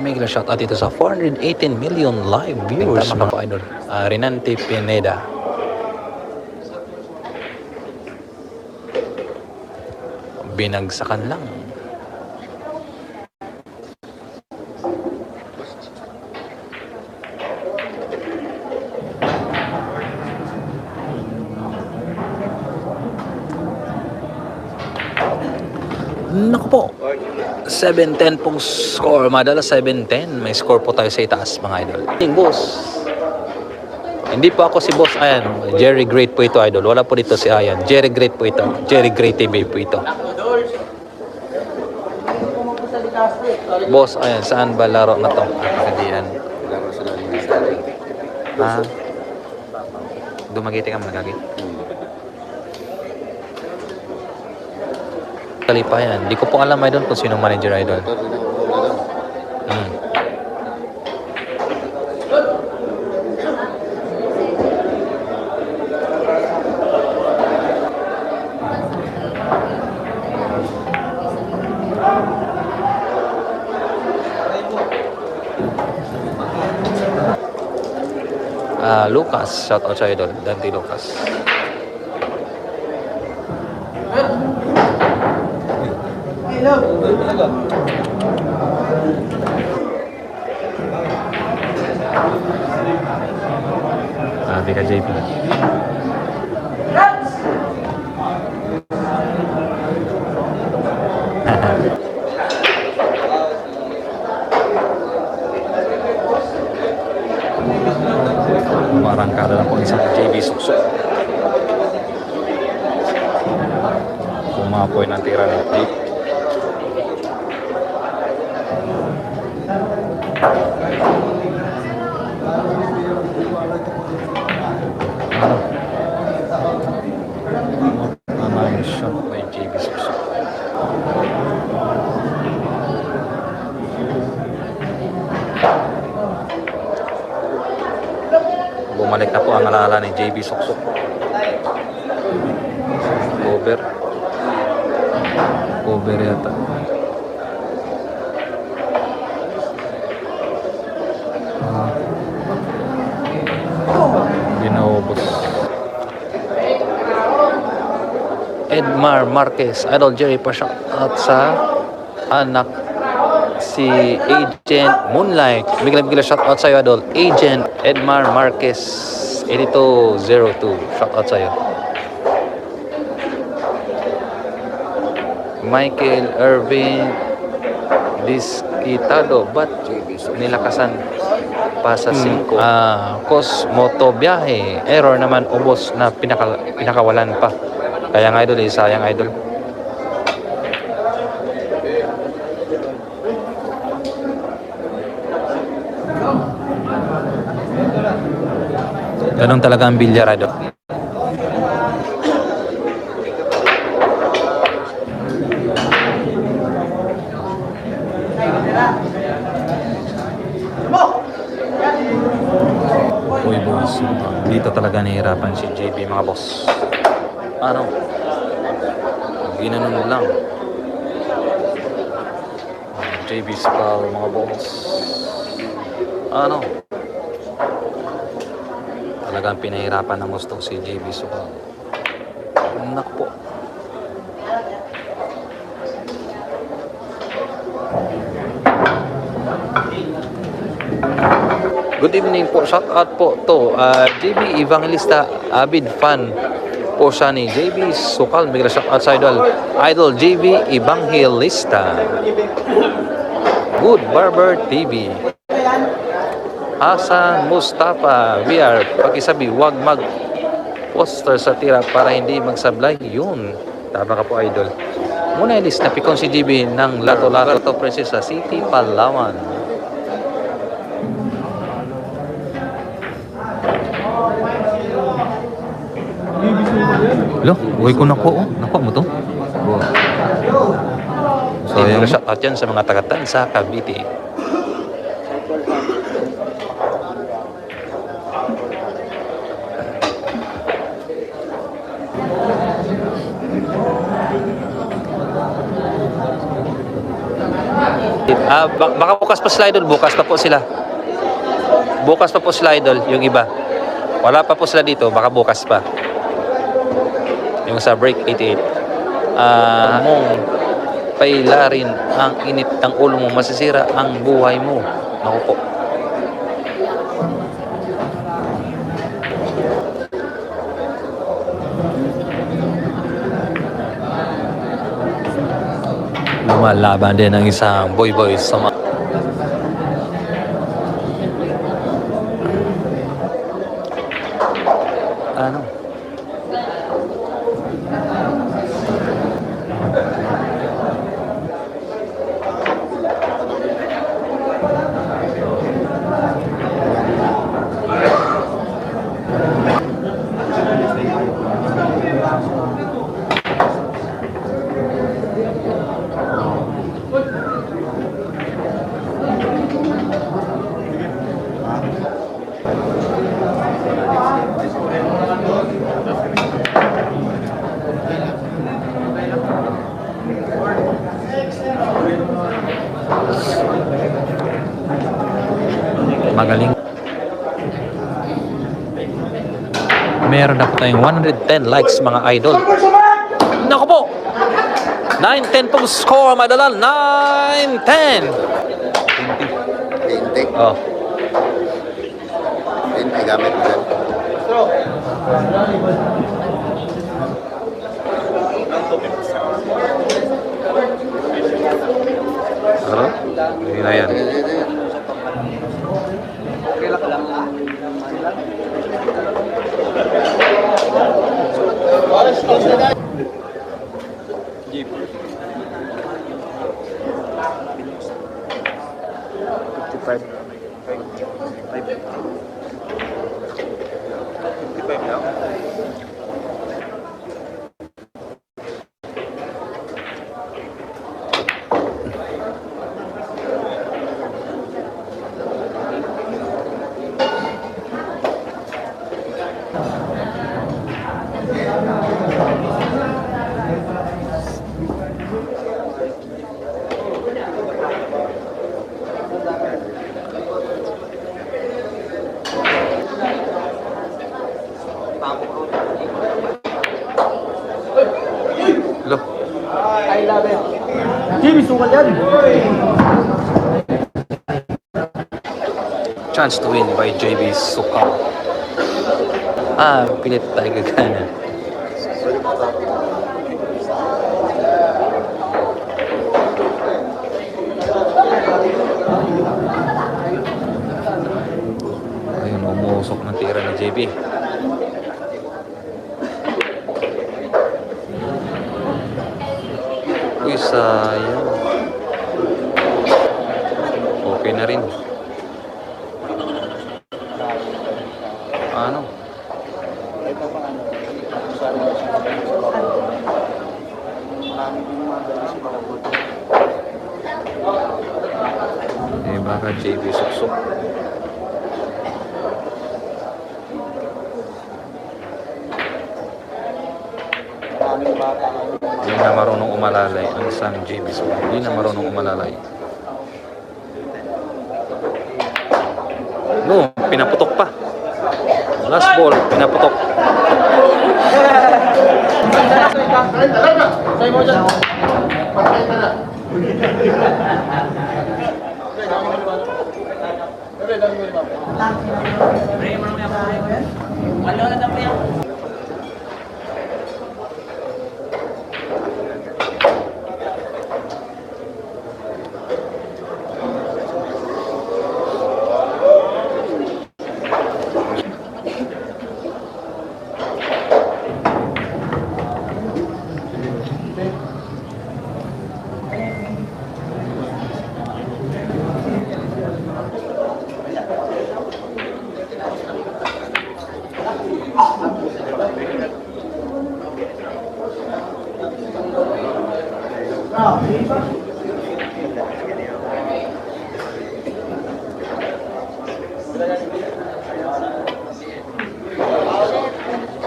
Mega shoutout dito sa 418 million live viewers, mga idol. Renante Pineda. Binagsakan lang. Naku po. 7-10 pong score. Madalas 7-10. May score po tayo sa itaas, mga idol. Boss. Hindi po ako si Boss Ayan. Jerry Great po ito, idol. Wala po dito si Ayan. Jerry Great po ito. Jerry Great TV po ito. Boss Ayan. Saan ba laro na to? Kadian. Laro sila ni Dumagiti ka magagit. Kalipayan. Di ko po alam, idol, kung sinong manager, idol. Lucas, shout out sa idol, Dante Lucas. Sabi ka, JP. Umarangkada na po isang JB Sukso. mga point ng tira ni Deep. Ano yung shot by JB Suksok. Bumalik na po ang alala ni JB Suksok. Over yata. Ginaubos. Edmar Marquez, Idol Jerry pa shout out sa anak si Agent Moonlight. Bigla shout out sa iyo, Idol. Agent Edmar Marquez 8202. Shout out sa iyo. Michael Irving Disquitado, ba't nilakasan pa sa 5? Cosmoto Biyahe, error naman, ubos na pinakawalan pa. Kaya nga Idol, sayang Idol. Ganun talaga ang bilyar, Idol. Uy boss, dito talaga nahihirapan si JB mga boss. Ano? Ginanon lang. JB Spal mga boss. Ano? Talagang pinahirapan ng gusto si JB Spal. Naku po. Good evening po, shout out po to JB Evangelista, avid fan po siya ni JB Sukal. Bigla shout out sa Idol JB Evangelista. Good Barber TV. Hasan Mustafa VR, pakisabi wag mag poster sa tira para hindi magsablay. Yun, tama ka po Idol. Muna ilis na pikon si JB ng Lato-Lato Princesa City, Palawan. Lo, uy ko nako, nako mo to. Sayang. Shout out yan sa mga tagatan sa Cavite. Baka bukas pa sila Idol, bukas pa po sila. Bukas pa po sila Idol, yung iba. Wala pa po sila dito, baka bukas pa. Yung sa break 88. Mong pailarin ang init ng ulo mo, masisira ang buhay mo. Naku po. Lumalaban din ang isang boy sa mga ano? Magaling. Meron na po tayong 110 likes mga idol. Naku po! 9-10 pong score, madalal. 9-10. Intake. Oh. Yun, may gamit mo yan. Ano? Hindi na yan. Chance to win by JB Sukal. Pilit tayo gagana. Ayun, umuusok ng tira ni JB. Uy, sayang. Okay na rin. Ano? Baka JB suksok. Hindi na marunong umalalay ang isang JB suksok. Hindi na marunong umalalay. No, pinaputok pa. Last ball, pinaputok.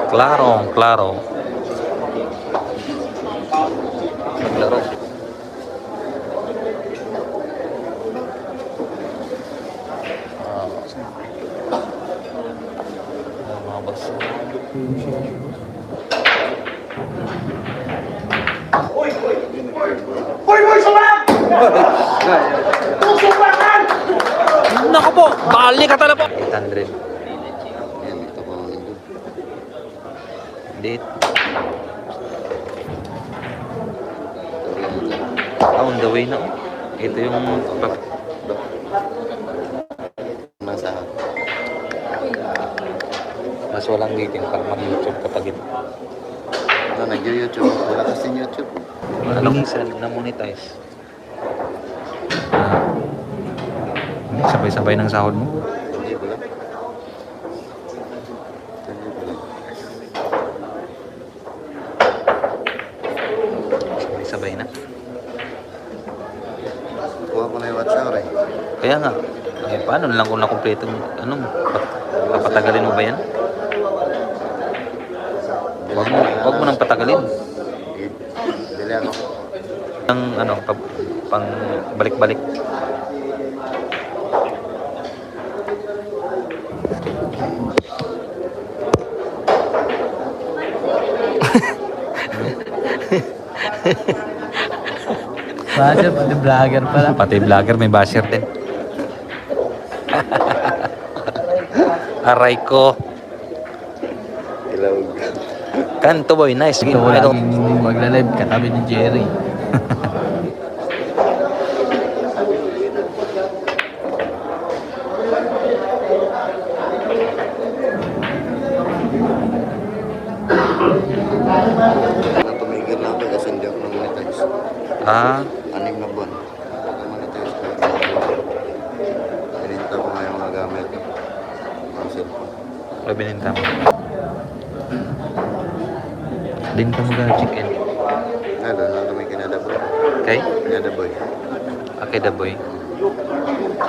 Claro, claro. Claro. Mga boss. Naku po, bali ka talaga po. 800. Yan, ito po ang ito. Date. On the way na. Ito yung Nasa mas walang waiting pag mag-YouTube kapag ito. nag-YouTube. Wala kasi YouTube. Anong isa na monetize? Sabay-sabay ng sahod mo. Hindi wala. Hindi wala. Sabay-sabay na. Kuha ko na yung watch hour eh. Kaya nga, paano na lang kung nakumpleto papatagalin mo ba yan? Wag mo nang patagalin. Bili ako. Ang pang balik-balik. Basher, pati vlogger pala. Pati vlogger may basher din. Aray ko. Ilawag. Kanto boy, nice. Ito ko laging magla-live katabi ni Jerry. Tumigil na ako kasi hindi ako na-monetize. Ah, 6 na buwan. Na-monetize ko. Pininta ko nga yung mga gamit ko. Mga cellphone. bininta mo. Din ka mag-chicken. Doon lang kami kinadaboy. Okay? Kinadaboy. Okay, the boy.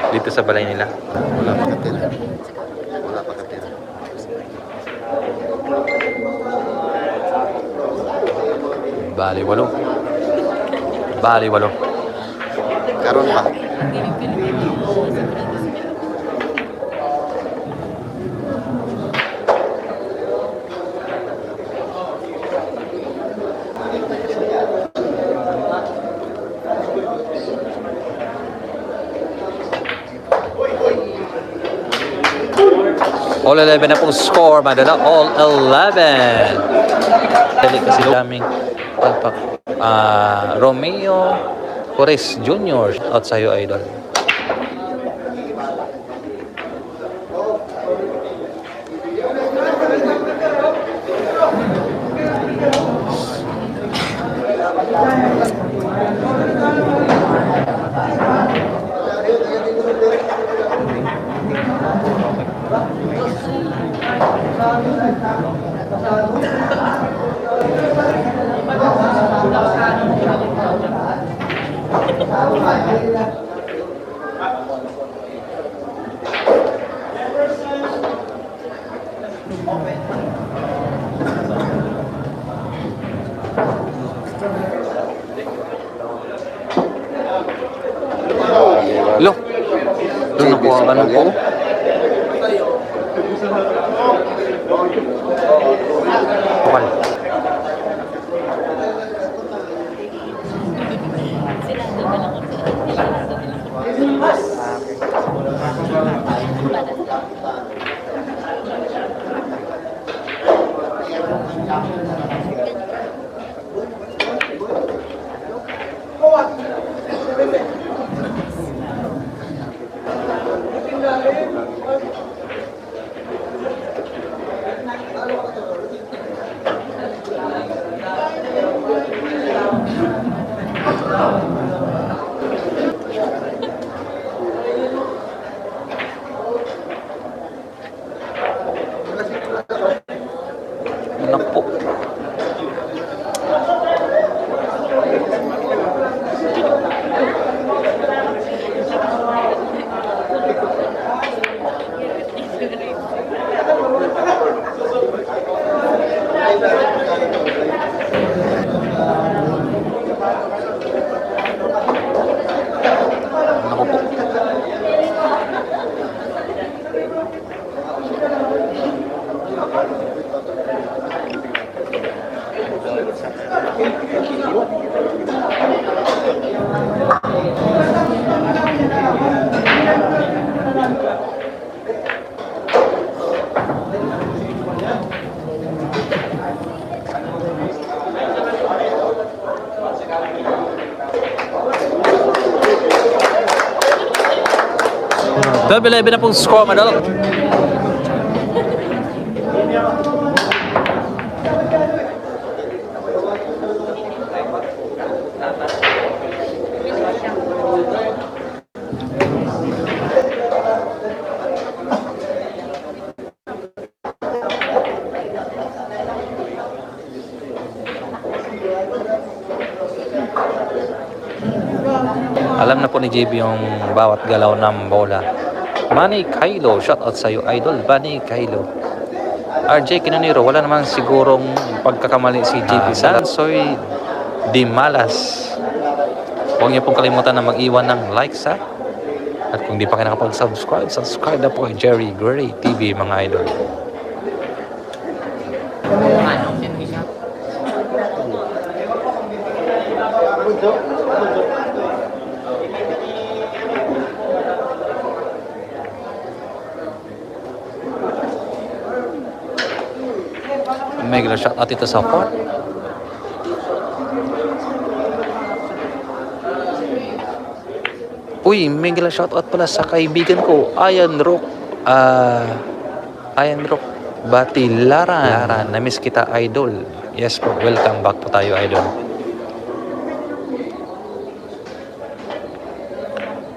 Dito sa balay nila. Wala pa katira. Wala pa katira. Bali, walo. Bali, walo. Karon pa. All 11 na pong score, madala. All 11. Dali kasi daming palpak. Romeo Torres Jr. Out sa'yo, idol. Lo, doon ako ang ano po. Okay. Anak po. Anak po. Double 11 na pong score, madalo. Alam na po ni JB yung bawat galaw ng bola. Manny Kylo, shout out sa'yo, idol. Manny Kylo. RJ Kinaniro, wala naman sigurong pagkakamali si JB Sansoy Di Malas. Huwag niyo pong kalimutan na mag-iwan ng likes, ha? At kung di pa kayo nakapag-subscribe, subscribe na po kay Jerry Gray TV, mga idol. Mega shout out ito sa port. Uy, mega shout out pala sa kaibigan ko, Ian Rock. Ian Rock Batilara. Na-miss kita, idol. Yes po, welcome back po tayo, idol.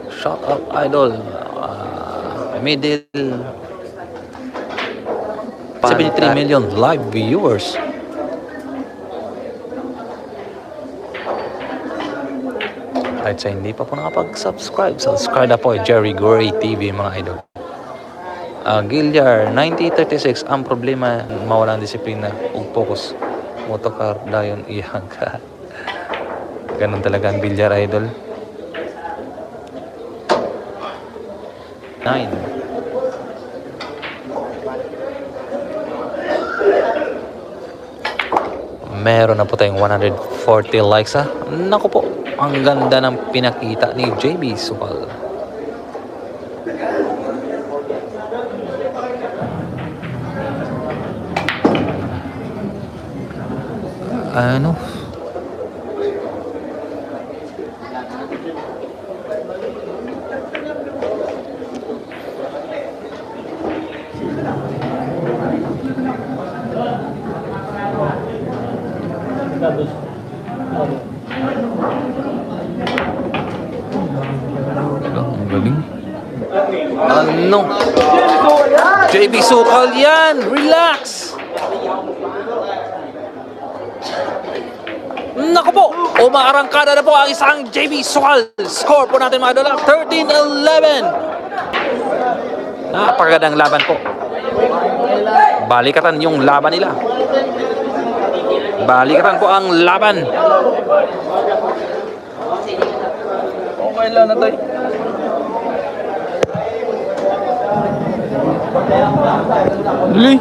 Shout out, idol. Middle 73 million live viewers. Kahit sa hindi pa po nakapag-subscribe, subscribe na po Jerry Gray TV, mga idol. Gilyar 9036, ang problema mawalang disiplina ug focus. Motocar dayon iyang ka. Ganun talaga ang Gilyar, idol. 9. Meron na po tayong 140 likes, ha. Naku po, ang ganda ng pinakita ni JB Supal. Ano? Ang galing. Ano? JB Sukal yan! Relax! Naku po! Umaarangkada na po ang isang JB Sukal. Score po natin mga idol, 13-11. Napakagandang laban po. Balikatan yung laban nila. Balikatan po ang laban. Okay lang na tayo. Dali.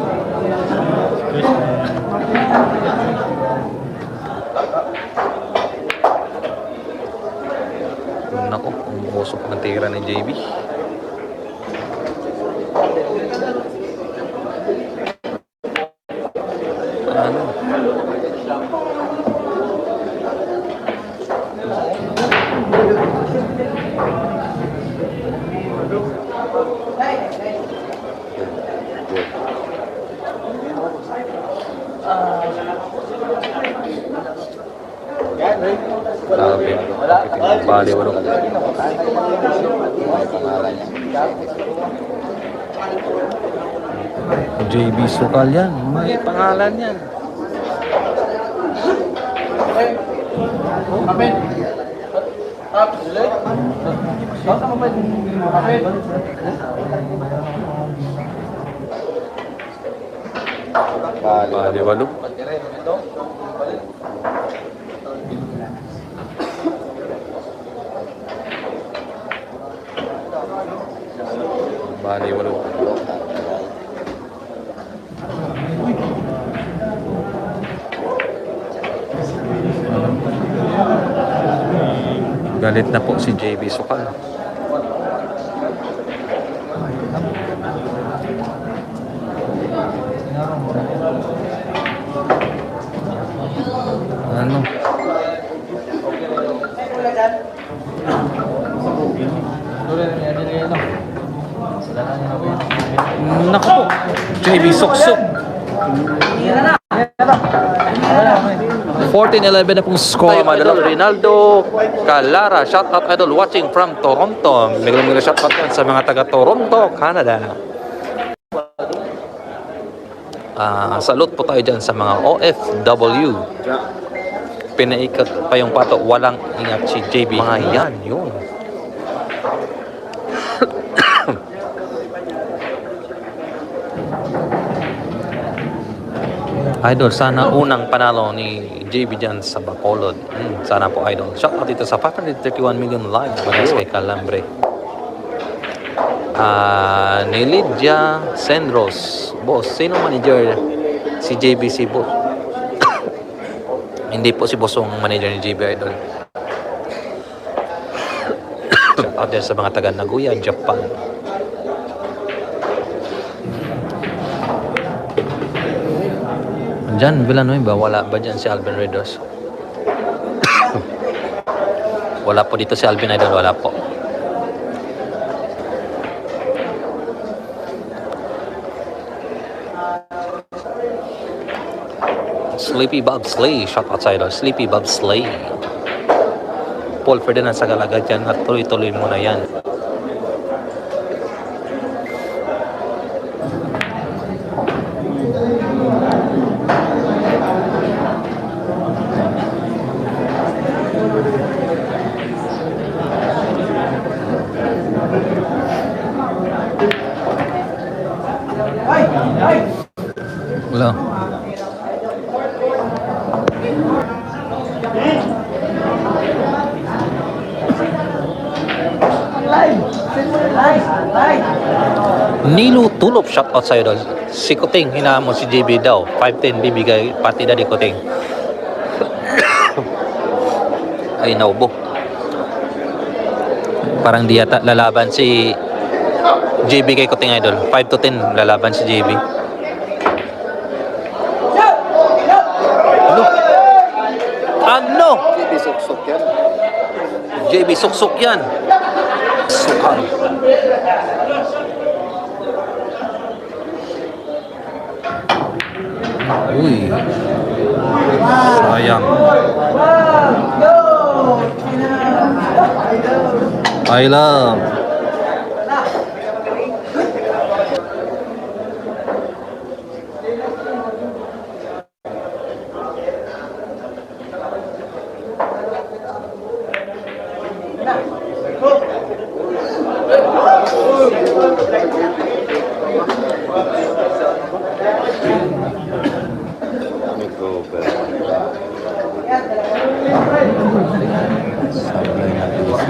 Nako, umusok ng tira ni JB. Ano? Grabe. Bali, wala. JB Sukal yan. May pangalan yan. Bali, walo. Bali, walo. Galit na po si JB Sukal. Ano? Naku po! JB Suksok! 14-11 na pong score, mga idol. Rinaldo Calara, shoutout idol watching from Toronto. Miguel shoutout yan sa mga taga Toronto, Canada. Salute po tayo dyan sa mga OFW. Pinaikat pa yung pato, walang ingat si JB. Mga yan, yun. Idol, sana unang panalo ni JB dyan sa Bacolod. Sana po, idol. Shoutout dito sa 531 million live. Maras kay Calambre. Ni Lydia Sendros. Boss, sino manager? Si JB, si Boss. Hindi po si Boss ang manager ni JB, idol. Shoutout din sa mga taga Nagoya, Japan. Diyan, Villanueva, wala ba dyan si Alvin Redos? Wala po dito si Alvin Idol, wala po. Sleepy Bob Slay, shout out sa idol. Sleepy Bob Slay. Paul Ferdinand sa galagad dyan at tuloy-tuloy muna yan. Wala. Nilo Tulop, shout out sa idol. Si Kuting, hinamon si JB daw. 510 bibigay pati na di Kuting. Ay, naubo. Parang di yata lalaban si JB kay Kuting, idol. 5 to 10 lalaban si JB. Ano? Ano? JB Suksok yan. JB Suksok yan. Sukal. Uy. Sayang. I love. Kami ko, pero Sablay na bilis.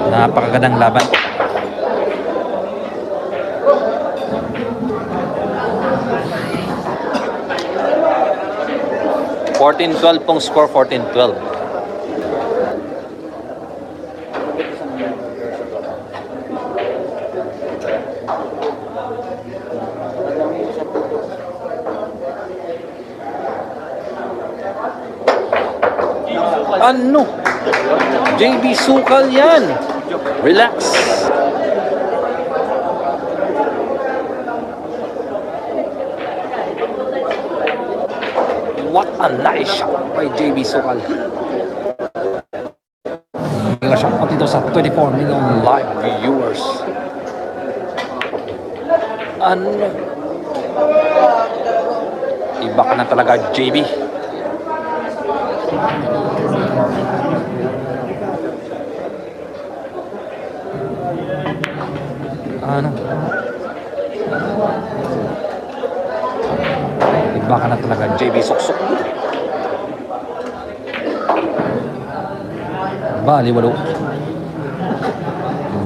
Napakagandang laban. $14-12 pong score, 14-12. Ano? JB Sukal yan. Relax. What a nice shot by JB Sukal. Mega shot pa dito sa 24 million live viewers. Ano? Iba ka na talaga, JB. Ano? Iba ka na talaga, JB Suksok. Baliwalo.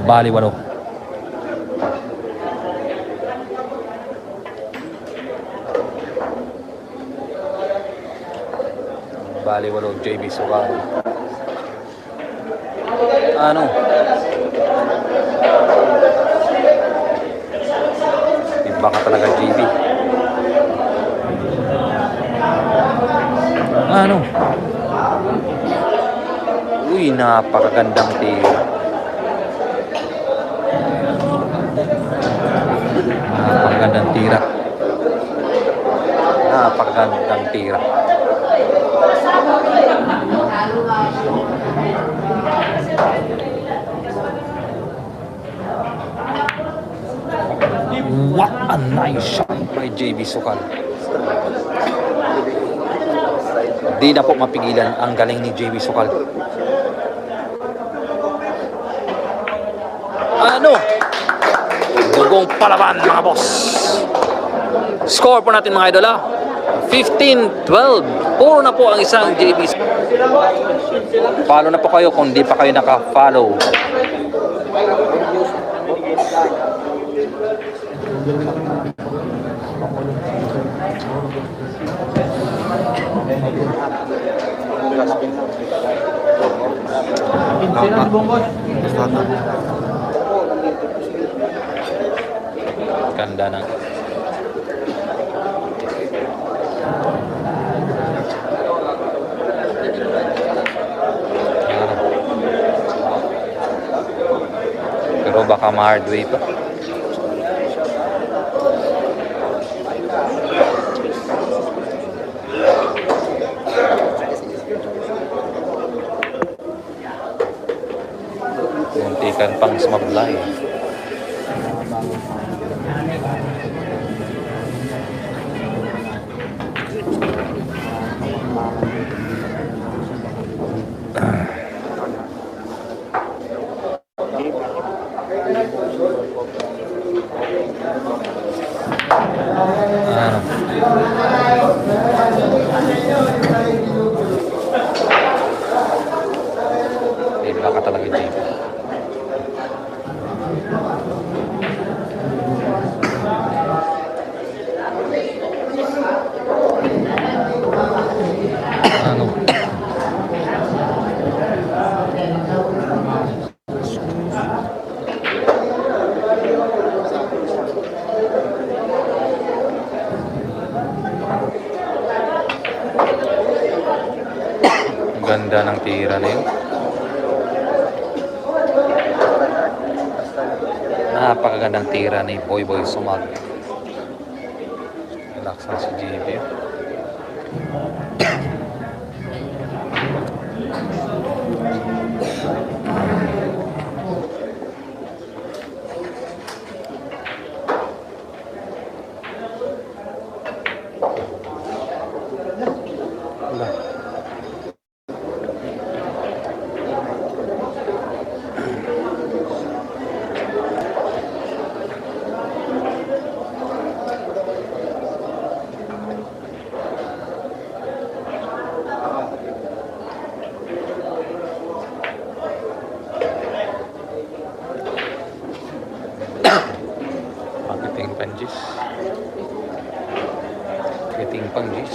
Baliwalo. Baliwalo, JB Sukal. Ano? Iba ka talaga, JB. Ano? Uy, napakagandang tira. Napakagandang tira. Napakagandang tira. What a nice shot by JB Sukal. Di na po mapigilan ang galing ni JB Sukal. Ano? Dugong palaban, mga boss. Score po natin, mga idol, 15-12. Puro na po ang isang JB. Follow na po kayo kung di pa kayo naka-follow. Ganda ng pero baka ma-hardway pa. Muntikan pang sumablay. Iba ka talaga, JB. Ano? Ganda ng tira na yun. Napakagandang tira ni Boy Boy Sumag. Relax na si JB. Pakiting panjis. Pakiting panjis.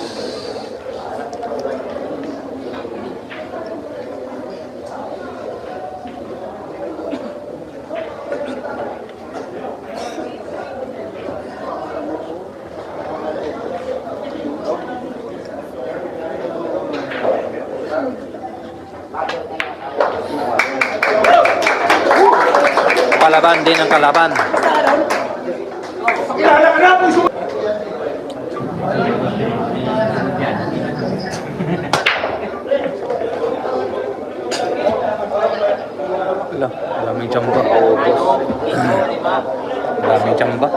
Kalaban din ang kalaban. Wala, daming tsamba. Daming tsamba.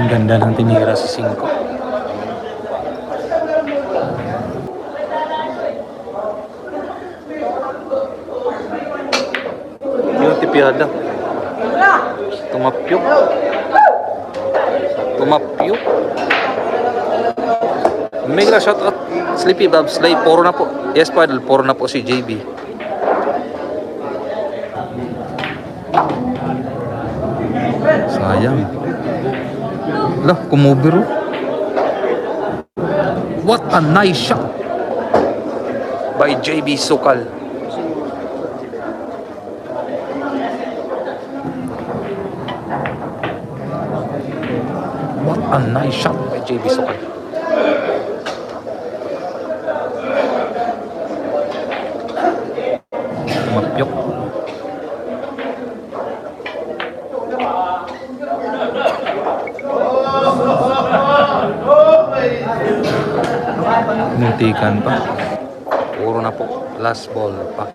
Ang ganda ng tinira sa 5. Yung tipiyada. Tumapyok. Tumapyok. Mega shout out. Sleepy Bob Slay. Puro na po. Yes po, idol. Puro na po si JB. Sayang. Lah, kumubiro. What a nice shot by JB Sukal. What a nice shot by JB Sukal. Tumapyok. Muntikan pa. Puro na po. Last ball pa.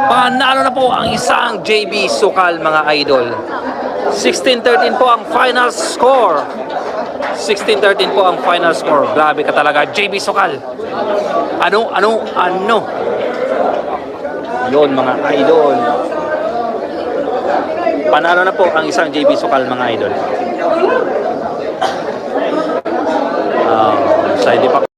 Panalo na po ang isang JB Sukal, mga idol. 16-13 po ang final score. 16-13 po ang final score. Grabe ka talaga, JB Sukal. Ano? Yun, mga idol. Panalo na po ang isang JB Sukal, mga idol. hindi pa